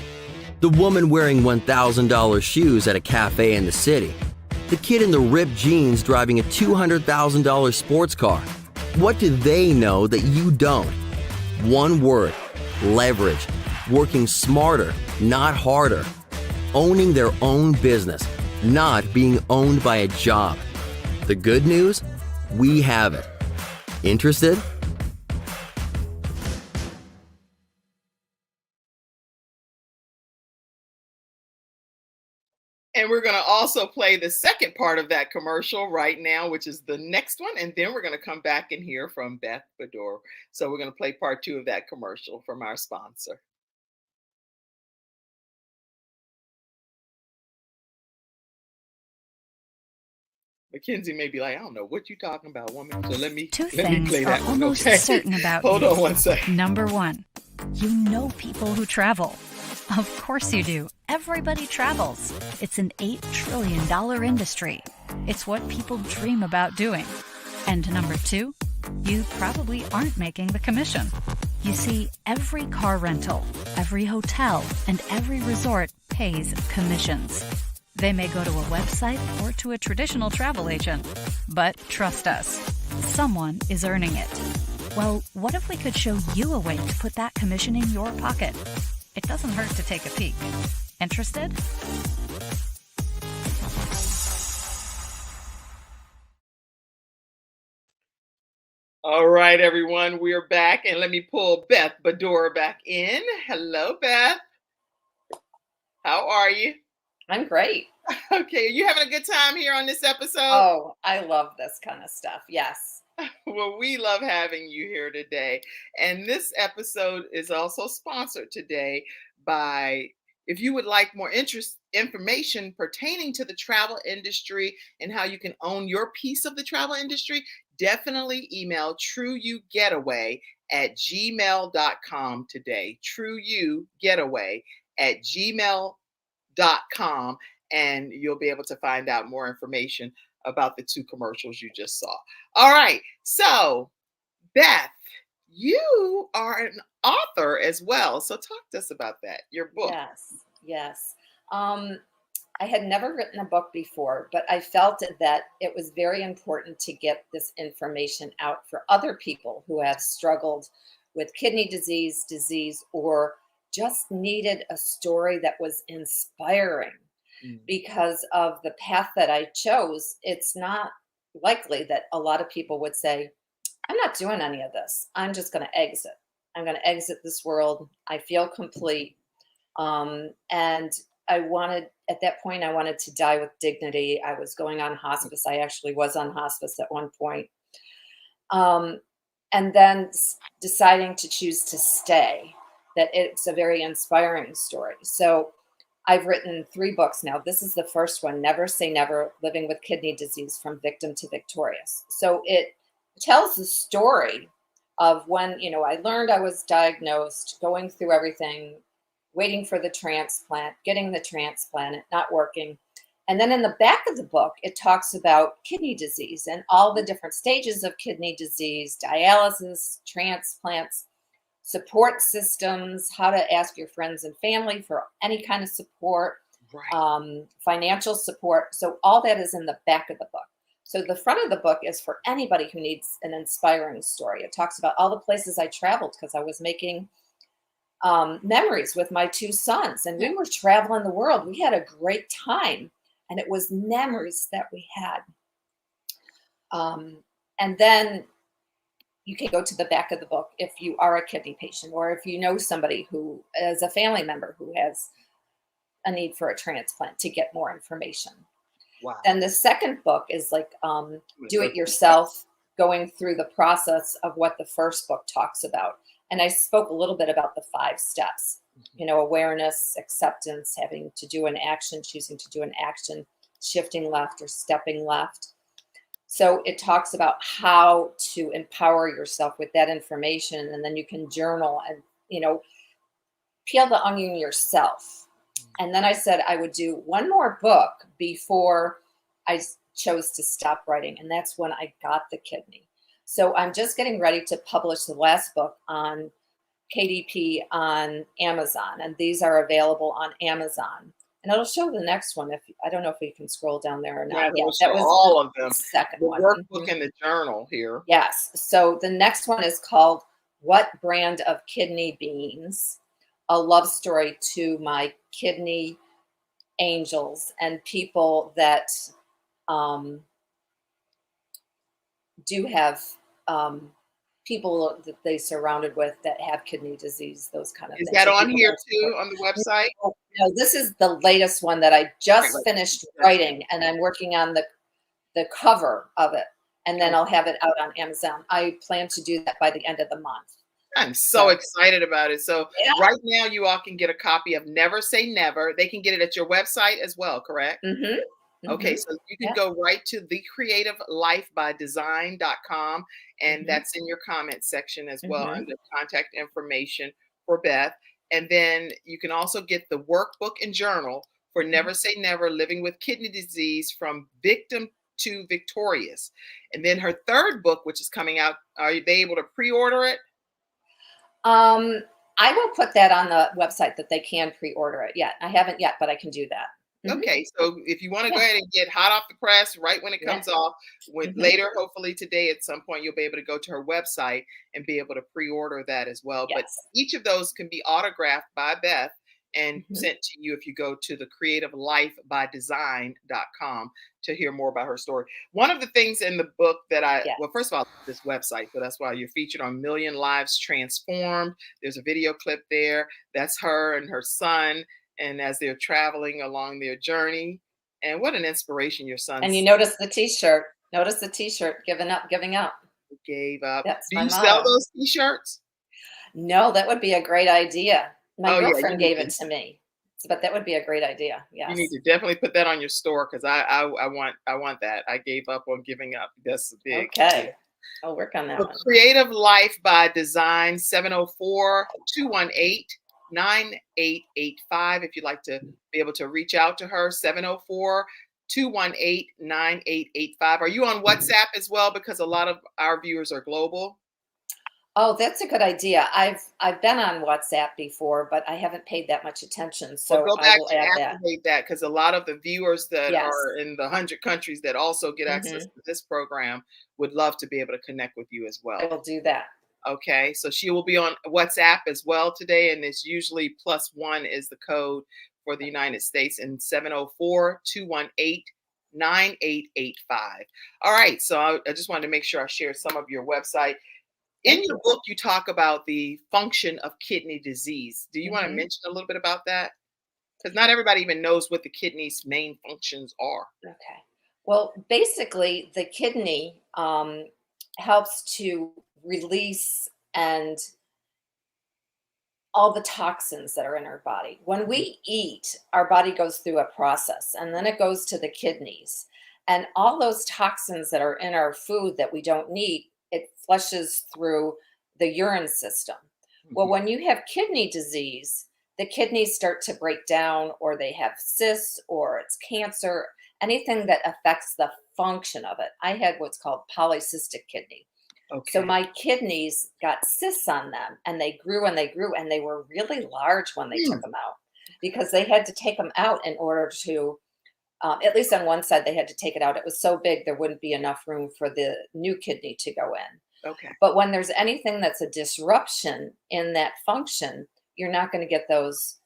The woman wearing $1,000 shoes at a cafe in the city. The kid in the ripped jeans driving a $200,000 sports car. What do they know that you don't? One word: leverage. working smarter, not harder, owning their own business, not being owned by a job. The good news? We have it. Interested? And we're going to also play the second part of that commercial right now, which is the next one. And then we're going to come back and hear from Beth Badour. So we're going to play part 2 of that commercial from our sponsor. Mackenzie may be like, I don't know what you're talking about, woman. So let me play that one. Almost Okay? certain about Hold you. on one second. Number 1, you know people who travel. Of course you do. Everybody travels. It's an $8 trillion industry. It's what people dream about doing. And number 2, you probably aren't making the commission. You see, every car rental, every hotel, and every resort pays commissions. They may go to a website or to a traditional travel agent. But trust us, someone is earning it. Well, what if we could show you a way to put that commission in your pocket? It doesn't hurt to take a peek. Interested? All right, everyone, we're back. And let me pull Beth Badour back in. Hello, Beth. How are you? I'm great. Okay, are you having a good time here on this episode? Oh, I love this kind of stuff. Yes. Well, we love having you here today. And this episode is also sponsored today by, if you would like more information pertaining to the travel industry and how you can own your piece of the travel industry, definitely email trueyougetaway@gmail.com today. trueyougetaway@gmail.com, and you'll be able to find out more information about the 2 commercials you just saw. All right. So, Beth, you are an author as well. So talk to us about that, your book. Yes. I had never written a book before, but I felt that it was very important to get this information out for other people who have struggled with kidney disease, or just needed a story that was inspiring. Because of the path that I chose, it's not likely that a lot of people would say, I'm not doing any of this. I'm just going to exit. I'm going to exit this world. I feel complete. And at that point, I wanted to die with dignity. I was going on hospice. I actually was on hospice at one point. And then deciding to choose to stay, that it's a very inspiring story. So I've written 3 books now. This is the first one, Never Say Never, Living with Kidney Disease from Victim to Victorious. So it tells the story of when, I learned I was diagnosed, going through everything, waiting for the transplant, getting the transplant, it not working. And then in the back of the book, it talks about kidney disease and all the different stages of kidney disease, dialysis, transplants, support systems, how to ask your friends and family for any kind of support, right. Financial support. So all that is in the back of the book. So the front of the book is for anybody who needs an inspiring story. It talks about all the places I traveled because I was making memories with my 2 sons, and we were traveling the world. We had a great time, and it was memories that we had. And then you can go to the back of the book if you are a kidney patient, or if you know somebody who is a family member who has a need for a transplant, to get more information. Wow. Then the second book is like do it yourself, going through the process of what the first book talks about. And I spoke a little bit about the 5 steps, awareness, acceptance, having to do an action, choosing to do an action, shifting left or stepping left. So it talks about how to empower yourself with that information, and then you can journal and, peel the onion yourself. And then I said I would do one more book before I chose to stop writing, and that's when I got the kidney. So I'm just getting ready to publish the last book on KDP on Amazon, and these are available on Amazon. And it'll show the next one. I don't know if you can scroll down there or not. Yeah, that was all of them. Second one. Workbook in the journal here. Yes. So the next one is called What Brand of Kidney Beans? a love story to my kidney angels and people that do have people that they surrounded with that have kidney disease, those kind of Is things. that So on people here don't too support. on the website? No, this is the latest one that I Right, just right. finished That's writing, and I'm working on the cover of it, and then okay. I'll have it out on Amazon. I plan to do that by the end of the month. I'm so So excited about it. So yeah. right now you all can get a copy of Never Say Never. They can get it at your website as well, correct? Mm-hmm. Okay, Mm-hmm. so you can Yeah. go right to thecreativelifebydesign.com, and Mm-hmm. that's in your comment section as well Mm-hmm. under contact information for Beth. And then you can also get the workbook and journal for Never Say Never, Living with Kidney Disease from Victim to Victorious. And then her third book, which is coming out, are they able to pre-order it? I will put that on the website that they can pre-order it. Yet I haven't yet, but I can do that. Mm-hmm. Okay, so if you want to go Yeah. ahead and get hot off the press right when it Yeah. comes off, with Mm-hmm. later, hopefully today at some point, you'll be able to go to her website and be able to pre-order that as well. But Yes. each of those can be autographed by Beth and Mm-hmm. sent to you if you go to thecreativelifebydesign.com to hear more about her story. One of the things in the book that Yeah. well, first of all, this website, so that's why you're featured on Million Lives Transformed. There's a video clip there. That's her and her son, and as they're traveling along their journey. And what an inspiration your son And you notice the T-shirt. Notice the T-shirt. Giving up, giving up. gave up. That's Do my you sell motto. those t-shirts? No, that would be a great idea. My Oh yeah, girlfriend gave it to me, but that would be a great idea. you need Yes. to definitely put that on your store because I want that. I gave up on giving up. That's big. Okay. I'll work on that So one. Creative Life by Design, 704-218-9885. If you'd like to be able to reach out to her, 704-218-9885. Are you on WhatsApp as well? Because a lot of our viewers are global. Oh, that's a good idea. I've been on WhatsApp before, but I haven't paid that much attention. Well, So go I back will to add that. activate that because a lot of the viewers that Yes. are in the 100 countries that also get access Mm-hmm. to this program would love to be able to connect with you as I well. will do that. Okay, so she will be on WhatsApp as well today, and it's usually +1 is the code for the United States, and 704-218-9885. All right, so I just wanted to make sure I shared some of your website. In Thank your you. book, you talk about the function of kidney disease. Do you want to Mm-hmm. mention a little bit about that? Because not everybody even knows what the kidney's main functions are. Okay. Well, basically, the kidney helps to release and all the toxins that are in our body. When we eat, our body goes through a process, and then it goes to the kidneys. And all those toxins that are in our food that we don't need, it flushes through the urine system. Well, when you have kidney disease, the kidneys start to break down, or they have cysts, or it's cancer, anything that affects the function of it. I had what's called polycystic kidney. So Okay. my kidneys got cysts on them, and they grew and they grew, and they were really large when they took them out, because they had to take them out in order to, at least on one side, they had to take it out. It was so big, there wouldn't be enough room for the new kidney to go in. Okay. But when there's anything that's a disruption in that function, you're not going to get those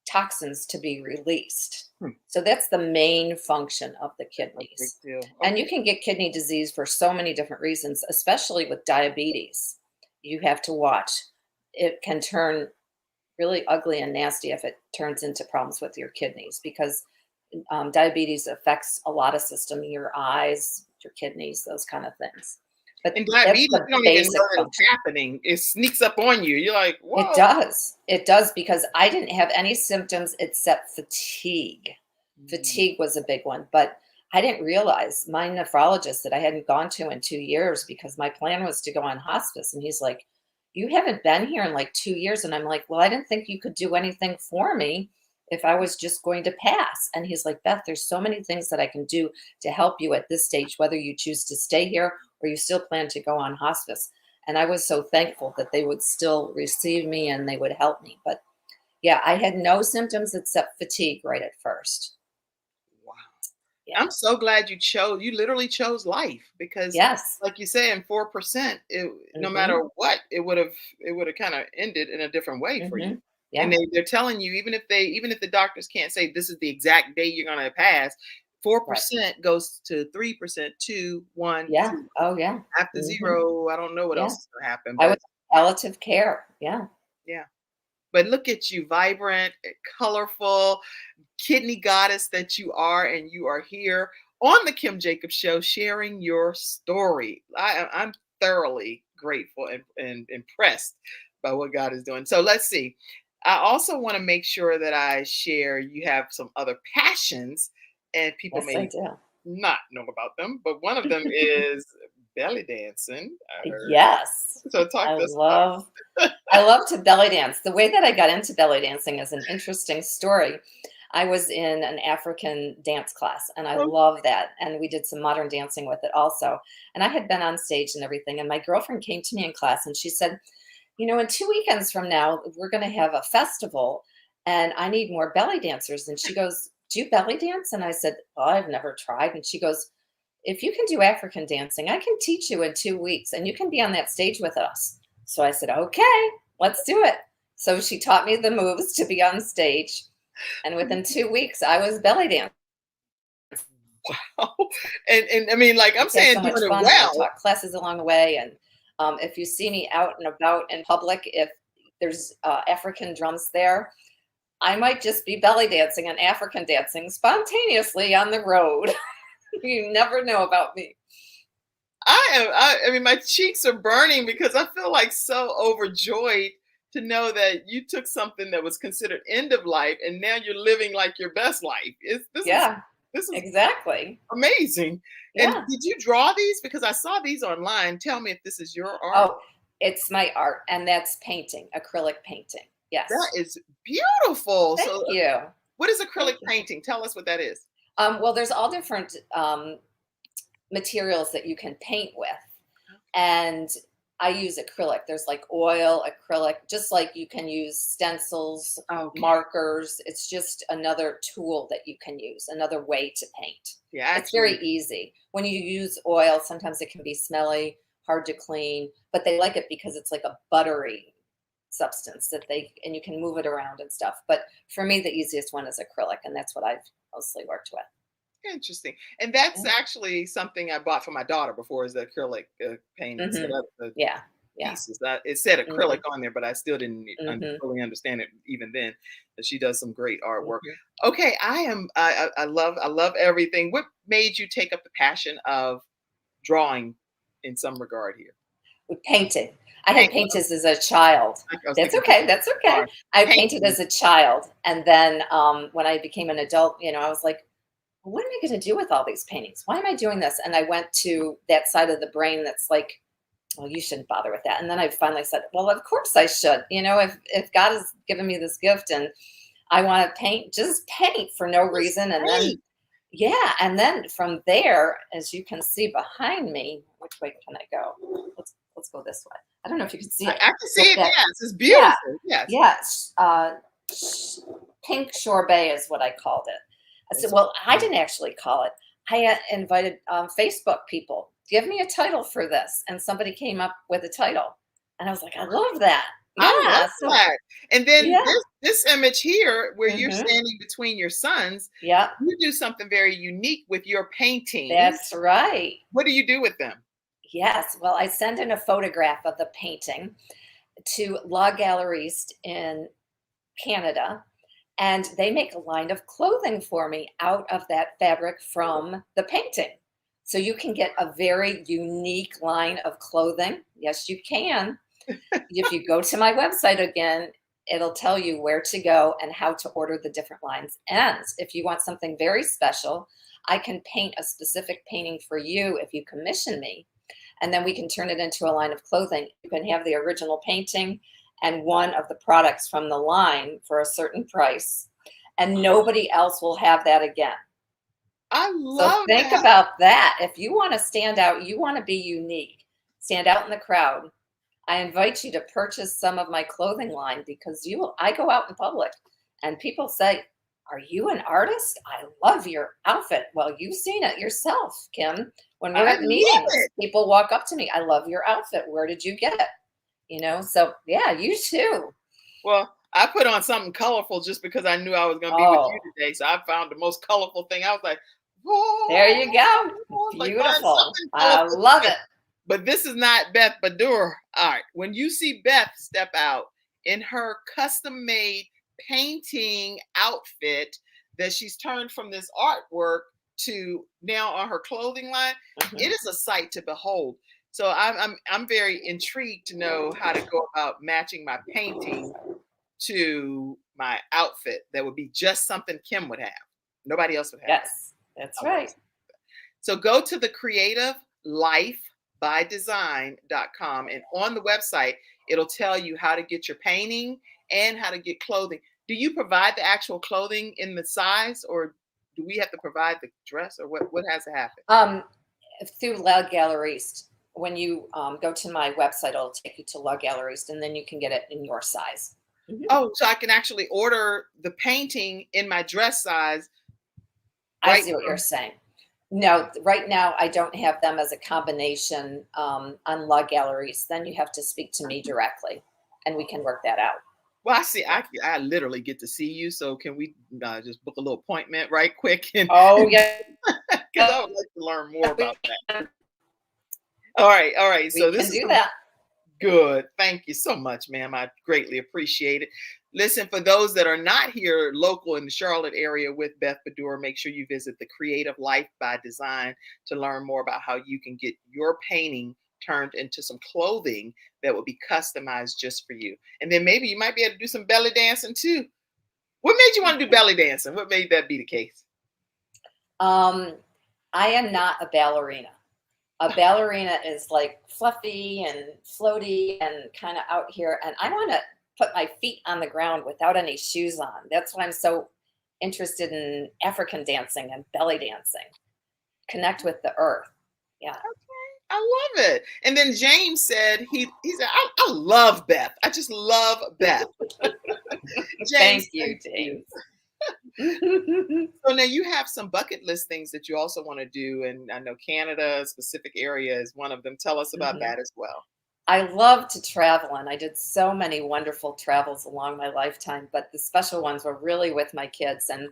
toxins to be released. So that's the main function of the kidneys. Big deal. And Okay. you can get kidney disease for so many different reasons, especially with diabetes. You have to watch. It can turn really ugly and nasty if it turns into problems with your kidneys, because diabetes affects a lot of system, your eyes, your kidneys, those kind of things. But And that's diabetes, the you don't even basic know that it's function. happening. It sneaks up on you. You're like, whoa. It does. It does, because I didn't have any symptoms except fatigue. Fatigue was a big one, but I didn't realize, my nephrologist that I hadn't gone to in 2 years, because my plan was to go on hospice. And he's like, you haven't been here in like 2 years. And I'm like, well, I didn't think you could do anything for me if I was just going to pass. And he's like, Beth, there's so many things that I can do to help you at this stage, whether you choose to stay here or you still plan to go on hospice. And I was so thankful that they would still receive me and they would help me. But yeah, I had no symptoms except fatigue right at first. Wow. Yeah. I'm so glad you literally chose life, because Yes. like you say, in 4%, no Mhm. matter what, it would have kind of ended in a different way for you. And Yeah. they're telling you, even if the doctors can't say this is the exact day you're going to pass, Right. 4% goes to 3%, 2, 1, Yeah. 0. Oh, yeah. After Hmm. 0, I don't know what Yeah. else is going to happen, I was but palliative care. Yeah. yeah. But look at you, vibrant, colorful, kidney goddess that you are, and you are here on the Kim Jacobs Show sharing your story. I'm thoroughly grateful and impressed by what God is doing. So let's see. I also want to make sure that I share you have some other passions, and people Yes, I may do. not know about them, but one of them is belly dancing, I heard. Yes. So talk I to us about love I love to belly dance. The way that I got into belly dancing is an interesting story. I was in an African dance class and I it. love that. And we did some modern dancing with it also. And I had been on stage and everything. And my girlfriend came to me in class and she said, in 2 weekends from now, we're going to have a festival and I need more belly dancers. And she goes, "Do you belly dance?" And I said, "Well, I've never tried." And she goes, "If you can do African dancing, I can teach you in 2 weeks and you can be on that stage with us." So I said, "Okay, let's do it." So she taught me the moves to be on stage. And within 2 weeks, I was belly dancing. Wow. And I mean, like I'm We had saying, so doing much it fun. And I well. taught classes along the way. And if you see me out and about in public, if there's African drums there, I might just be belly dancing and African dancing spontaneously on the road. You never know about me. I mean, my cheeks are burning because I feel like so overjoyed to know that you took something that was considered end of life and now you're living like your best life. Yeah, This is exactly. amazing. And Yeah. did you draw these? Because I saw these online. Tell me if this is your art. Oh, it's my art, and that's painting, acrylic painting. That Yes. is beautiful. Thank So, you. what is Thank acrylic you. painting? Tell us what that is. Well, there's all different materials that you can paint with, and I use acrylic. There's like oil, acrylic, just like you can use stencils, Okay. markers. It's just another tool that you can use, another way to paint. Yeah, It's very actually, easy. When you use oil, sometimes it can be smelly, hard to clean, but they like it because it's like a buttery substance and you can move it around and stuff. But for me, the easiest one is acrylic, and that's what I've mostly worked with. interesting. And that's Yeah. actually something I bought for my daughter before is the acrylic paint instead Hmm. of the Yeah. Yeah. pieces. It said Hmm. acrylic on there, but I still didn't Hmm. fully understand it even then. But she does some great artwork. Hmm. Okay, I love everything. What made you take up the passion of drawing in some regard here? With painting. I had Paint. painted as a child. I was That's thinking okay. That's okay. art. I painted Painting. as a child. And then when I became an adult, I was like, what am I going to do with all these paintings? Why am I doing this? And I went to that side of the brain that's like, well, you shouldn't bother with that. And then I finally said, well, of course I should. If God has given me this gift and I want to paint, just paint for no That's reason. And then, great. yeah. And then from there, as you can see behind me, which way can I go? Let's go this way. I don't know if you can see I it. can see But it. that, Yes, it's yeah, beautiful. Yes. yes. Pink sorbet is what I called it. I said, It's well, I didn't actually call it. I invited Facebook people, give me a title for this. And somebody came up with a title. And I was like, I love that. I love Yeah. So, that. And then yeah. this image here, where you're Hmm. standing between your sons, Yeah. you do something very unique with your paintings. That's right. What do you do with them? Yes. Well, I sent in a photograph of the painting to La Galeriste in Canada, and they make a line of clothing for me out of that fabric from the painting. So you can get a very unique line of clothing. Yes, you can. If you go to my website again, it'll tell you where to go and how to order the different lines. And if you want something very special, I can paint a specific painting for you if you commission me. And then we can turn it into a line of clothing. You can have the original painting and one of the products from the line for a certain price. And nobody else will have that again. I So love think that. about that. If you want to stand out, you want to be unique, stand out in the crowd. I invite you to purchase some of my clothing line because I go out in public and people say, "Are you an artist? I love your outfit." Well, you've seen it yourself, Kim. When we're I at love meetings, it. people walk up to me, "I love your outfit. Where did you get it?" So yeah, you too. Well, I put on something colorful just because I knew I was going to be with Oh, you today. So I found the most colorful thing. I was like, whoa, there you go. like find Beautiful. something I colorful. love it. But this is not Beth Badour. All right. When you see Beth step out in her custom made painting outfit that she's turned from this artwork to now on her clothing line, Mhm. it is a sight to behold. So I'm very intrigued to know how to go about matching my painting to my outfit that would be just something Kim would have. Nobody else would have it. Yes, that's I love right. it. So go to the creativelifebydesign.com, and on the website, it'll tell you how to get your painting and how to get clothing. Do you provide the actual clothing in the size, or do we have to provide the dress, or what has to happen? Through La Galleries. When you go to my website, it'll take you to La Galleries, and then you can get it in your size. Mhm. Oh, so I can actually order the painting in my dress size. I Right see what from- you're saying. No, right now I don't have them as a combination on La Galleries. Then you have to speak to me directly, and we can work that out. Well, I see. I literally get to see you. So can we just book a little appointment right quick? And Oh yeah, because I would like to learn more about that. All right, all right. So we this can is do that. good. Thank you so much, ma'am. I greatly appreciate it. Listen, for those that are not here local in the Charlotte area with Beth Badour, make sure you visit the Creative Life by Design to learn more about how you can get your painting turned into some clothing that will be customized just for you. And then maybe you might be able to do some belly dancing too. What made you want to do belly dancing? What made that be the case? I am not a ballerina. A ballerina is like fluffy and floaty and kind of out here. And I want to put my feet on the ground without any shoes on. That's why I'm so interested in African dancing and belly dancing. Connect with the earth. Yeah. I love it. And then James said he said I love Beth. I just love Beth. James, Thank you, James. So now you have some bucket list things that you also want to do, and I know Canada, a specific area, is one of them. Tell us about that as well. I love to travel, and I did so many wonderful travels along my lifetime, but the special ones were really with my kids. And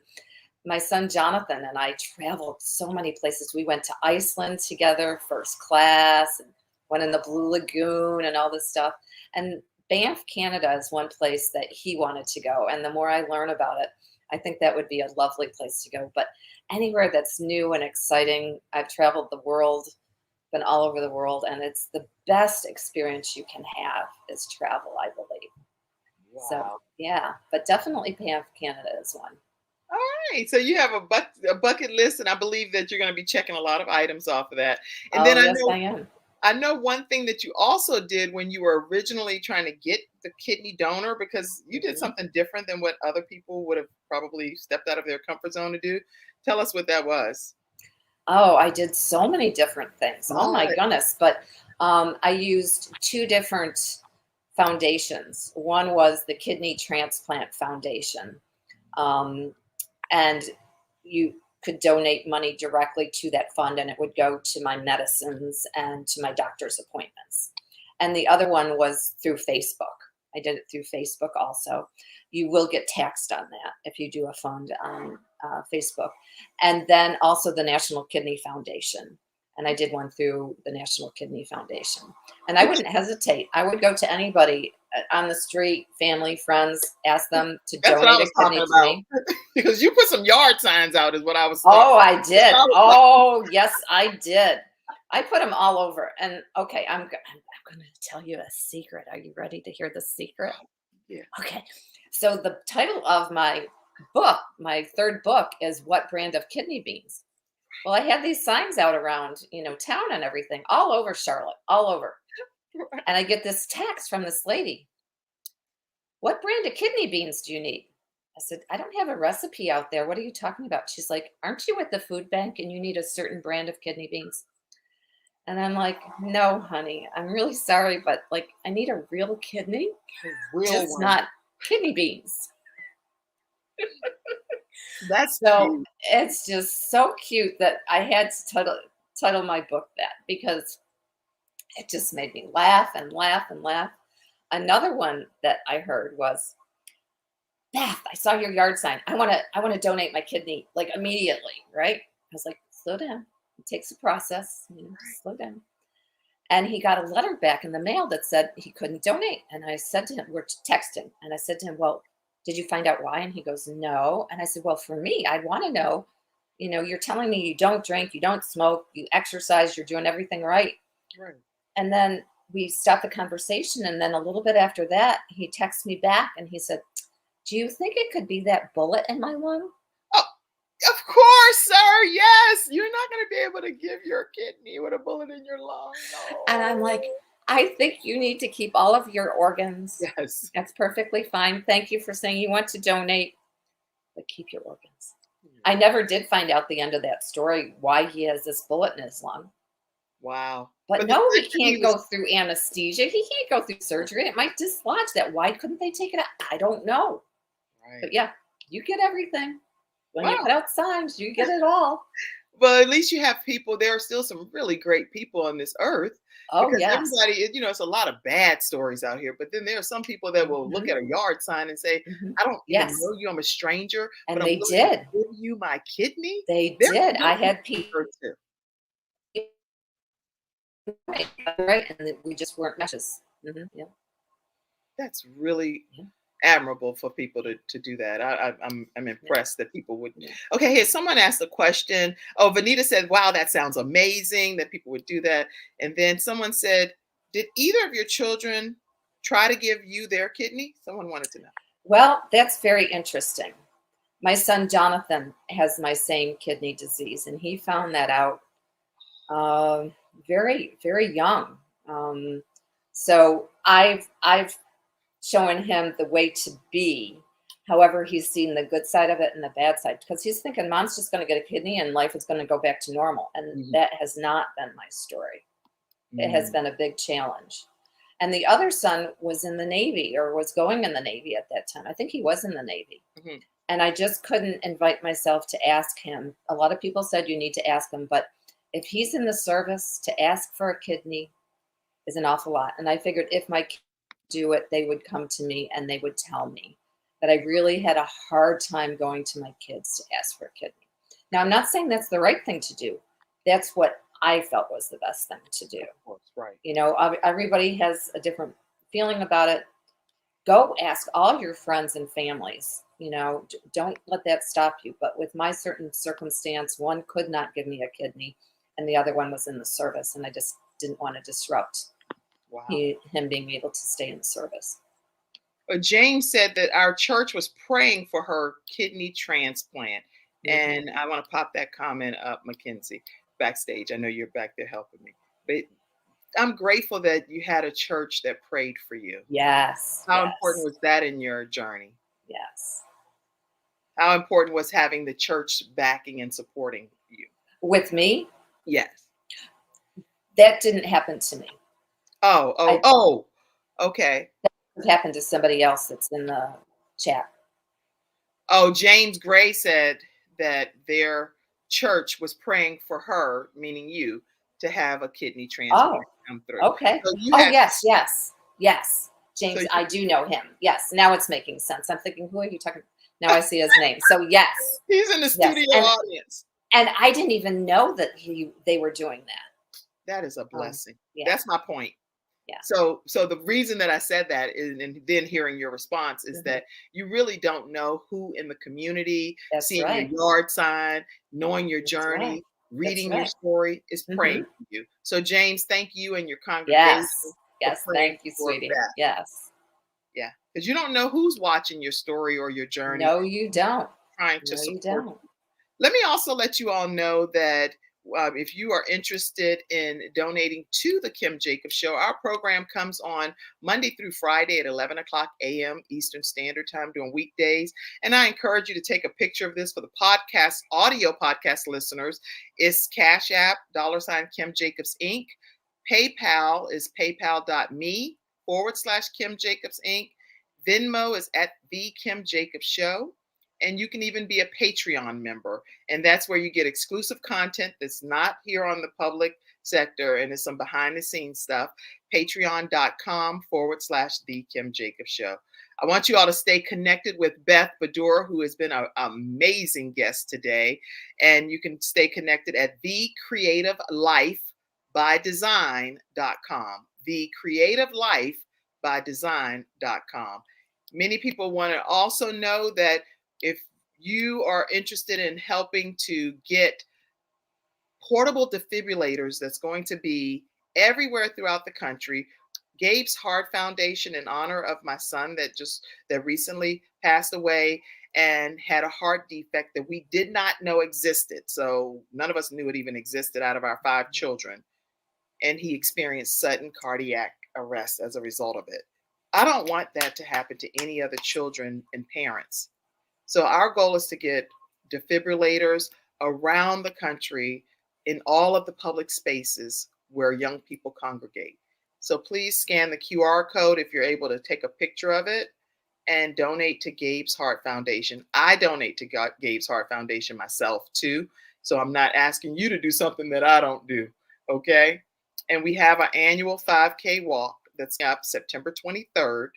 my son Jonathan and I traveled so many places. We went to Iceland together, first class, and went in the Blue Lagoon and all this stuff. And Banff, Canada is one place that he wanted to go. And the more I learn about it, I think that would be a lovely place to go. But anywhere that's new and exciting, I've traveled the world, been all over the world, and it's the best experience you can have is travel, I believe. Wow. So yeah, but definitely Banff, Canada is one. All right. So you have a bucket list, and I believe that you're going to be checking a lot of items off of that. And then Yes, I am. I know one thing that you also did when you were originally trying to get the kidney donor, because you did something different than what other people would have probably stepped out of their comfort zone to do. Tell us what that was. Oh, I did so many different things. Oh my Right. goodness. But I used two different foundations. One was the Kidney Transplant Foundation. And you could donate money directly to that fund, and it would go to my medicines and to my doctor's appointments. And the other one was through Facebook. I did it through Facebook also. You will get taxed on that if you do a fund on Facebook. And then also the National Kidney Foundation. And I did one through the National Kidney Foundation. And I wouldn't hesitate. I would go to anybody on the street, family, friends, ask them to That's what I donate was a kidney talking to me. about. Because you put some yard signs out is what I was Oh, I did. I was Oh, yes, I did. I put them all over. And okay, I'm going to tell you a secret. Are you ready to hear the secret? Yeah. Okay. So the title of my book, my third book, is What Brand of Kidney Beans? Well, I had these signs out around, town and everything, all over Charlotte, all over. And I get this text from this lady. What brand of kidney beans do you need? I said, I don't have a recipe out there. What are you talking about? She's like, aren't you with the food bank and you need a certain brand of kidney beans? And I'm like, no, honey, I'm really sorry, but I need a real kidney, just one. not kidney beans. That's So cute. it's just so cute that I had to title my book that, because it just made me laugh and laugh and laugh. Another one that I heard was, Beth, I saw your yard sign. I want to donate my kidney like immediately, right? I was like, slow down. It takes a process, slow down. And he got a letter back in the mail that said he couldn't donate. And I said to him, we're texting, and I said to him, well, did you find out why? And he goes, no. And I said, well, for me, I'd want to know, you're telling me you don't drink, you don't smoke, you exercise, you're doing everything right. Right. And then we stopped the conversation. And then a little bit after that, he texted me back and he said, do you think it could be that bullet in my lung? Oh, of course, sir. Yes. You're not going to be able to give your kidney with a bullet in your lung. No. And I'm like, I think you need to keep all of your organs. Yes. That's perfectly fine. Thank you for saying you want to donate, but keep your organs. I never did find out the end of that story, why he has this bullet in his lung. Wow. But no, he can't go through anesthesia. He can't go through surgery. It might dislodge that. Why couldn't they take it out? I don't know. Right. But yeah, you get everything. When you put out signs, you get it all. Well, at least you have people. There are still some really great people on this earth. Oh, because yes. everybody, it's a lot of bad stories out here. But then there are some people that will look at a yard sign and say, I don't even know you. I'm a stranger. And but they I'm did. To give you my kidney? They did. I had people. Too. Right. And we just weren't matches. Yeah. That's really admirable for people to do that. I'm impressed that people would. Okay, here someone asked a question. Oh, Vanita said, wow, that sounds amazing that people would do that. And then someone said, did either of your children try to give you their kidney? Someone wanted to know. Well, that's very interesting. My son Jonathan has my same kidney disease, and he found that out very, very young. So I've showing him the way to be. However, he's seen the good side of it and the bad side, because he's thinking mom's just going to get a kidney and life is going to go back to normal. And that has not been my story. It has been a big challenge. And the other son was in the Navy, or was going in the Navy at that time. I think he was in the Navy. And I just couldn't invite myself to ask him. A lot of people said you need to ask him, but if he's in the service, to ask for a kidney is an awful lot. And I figured if my kids do it, they would come to me and they would tell me that I really had a hard time going to my kids to ask for a kidney. Now, I'm not saying that's the right thing to do. That's what I felt was the best thing to do. Of course, right. Everybody has a different feeling about it. Go ask all your friends and families. Don't let that stop you. But with my certain circumstance, one could not give me a kidney and the other one was in the service, and I just didn't want to disrupt him being able to stay in the service. James said that our church was praying for her kidney transplant. And I want to pop that comment up, Mackenzie, backstage. I know you're back there helping me. But I'm grateful that you had a church that prayed for you. Yes. How important was that in your journey? Yes. How important was having the church backing and supporting you? With me? Yes. That didn't happen to me. Okay. That happened to somebody else that's in the chat. Oh, James Gray said that their church was praying for her, meaning you, to have a kidney transplant come through. Okay. So Yes. James, I do know him. Yes. Now it's making sense. I'm thinking, who are you talking about? Now I see his name. So yes. He's in the studio audience. And I didn't even know that they were doing that. That is a blessing. Yeah. That's my point. Yeah. So the reason that I said that is, and then hearing your response is that you really don't know who in the community, seeing your yard sign, knowing your journey, reading your story is praying for you. So James, thank you and your congregation. Yes. Thank you, sweetie. That. Yes. Yeah. Because you don't know who's watching your story or your journey. No, you don't. Trying to support you. Let me also let you all know that if you are interested in donating to the Kim Jacobs Show, our program comes on Monday through Friday at 11 o'clock a.m. Eastern Standard Time during weekdays. And I encourage you to take a picture of this for the audio podcast listeners. It's Cash App, $Kim Jacobs Inc. PayPal is paypal.me/Kim Jacobs Inc. Venmo is at The Kim Jacobs Show. And you can even be a Patreon member. And that's where you get exclusive content that's not here on the public sector, and it's some behind the scenes stuff. Patreon.com/The Kim Jacobs Show. I want you all to stay connected with Beth Badour, who has been an amazing guest today. And you can stay connected at thecreativelifebydesign.com. Thecreativelifebydesign.com. Many people want to also know that if you are interested in helping to get portable defibrillators, that's going to be everywhere throughout the country. Gabe's Heart Foundation, in honor of my son that recently passed away and had a heart defect that we did not know existed. So none of us knew it even existed out of our 5 children. And he experienced sudden cardiac arrest as a result of it. I don't want that to happen to any other children and parents. So our goal is to get defibrillators around the country in all of the public spaces where young people congregate. So please scan the QR code if you're able to take a picture of it and donate to Gabe's Heart Foundation. I donate to Gabe's Heart Foundation myself too. So I'm not asking you to do something that I don't do. Okay. And we have an annual 5K walk that's up September 23rd.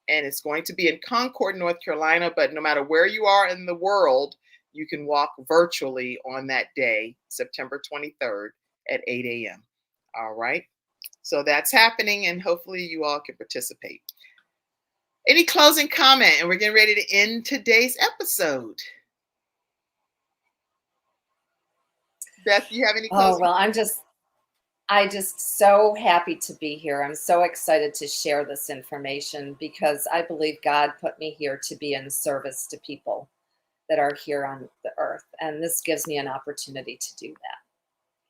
And it's going to be in Concord, North Carolina. But no matter where you are in the world, you can walk virtually on that day, September 23rd at 8 a.m. All right. So that's happening, and hopefully you all can participate. Any closing comment? And we're getting ready to end today's episode. Beth, you have any closing? Oh, well, I'm just so happy to be here. I'm so excited to share this information because I believe God put me here to be in service to people that are here on the earth. And this gives me an opportunity to do that.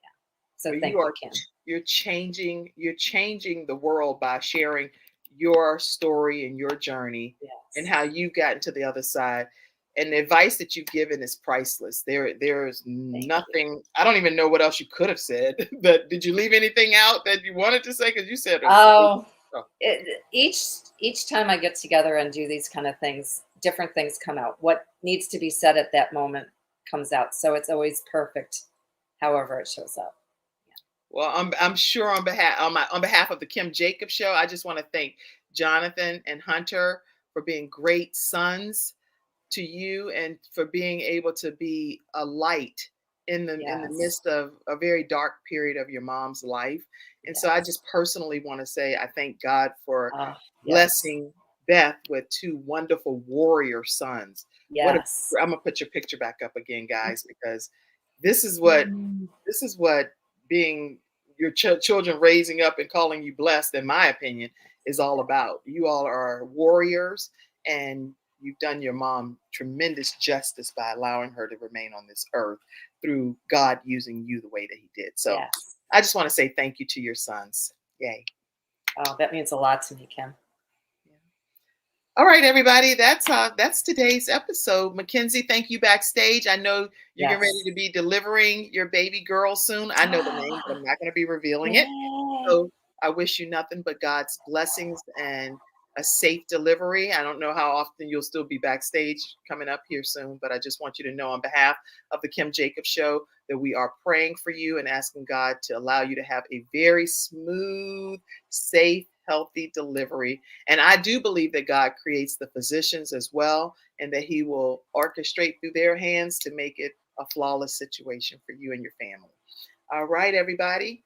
Yeah. So thank you, Kim. You're changing the world by sharing your story and your journey. Yes. And how you got to the other side. And the advice that you've given is priceless. There's nothing. I don't even know what else you could have said. But did you leave anything out that you wanted to say? Because you said each time I get together and do these kind of things, different things come out. What needs to be said at that moment comes out. So it's always perfect, however it shows up. Well, I'm sure on behalf of the Kim Jacobs Show, I just want to thank Jonathan and Hunter for being great sons to you and for being able to be a light in the midst of a very dark period of your mom's life. And so I just personally want to say I thank God for blessing Beth with 2 wonderful warrior sons. Yes. I'm gonna put your picture back up again, guys, because this is what being your children raising up and calling you blessed, in my opinion, is all about. You all are warriors, and you've done your mom tremendous justice by allowing her to remain on this earth through God using you the way that he did. So I just want to say thank you to your sons. Yay. Oh, that means a lot to me, Kim. All right, everybody. That's today's episode. Mackenzie, thank you backstage. I know you're getting ready to be delivering your baby girl soon. I know the name, but I'm not going to be revealing it. So I wish you nothing but God's blessings and a safe delivery. I don't know how often you'll still be backstage coming up here soon, but I just want you to know on behalf of the Kim Jacobs Show that we are praying for you and asking God to allow you to have a very smooth, safe, healthy delivery. And I do believe that God creates the physicians as well, and that he will orchestrate through their hands to make it a flawless situation for you and your family. All right, everybody.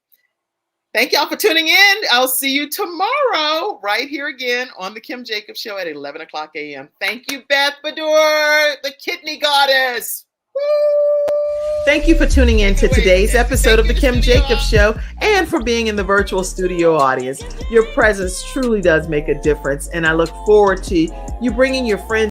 Thank y'all for tuning in. I'll see you tomorrow right here again on the Kim Jacobs Show at 11 o'clock a.m. Thank you, Beth Badour, the kidney goddess. Woo! Thank you for tuning in to today's episode of the Kim Jacobs Show and for being in the virtual studio audience. Your presence truly does make a difference, and I look forward to you bringing your friends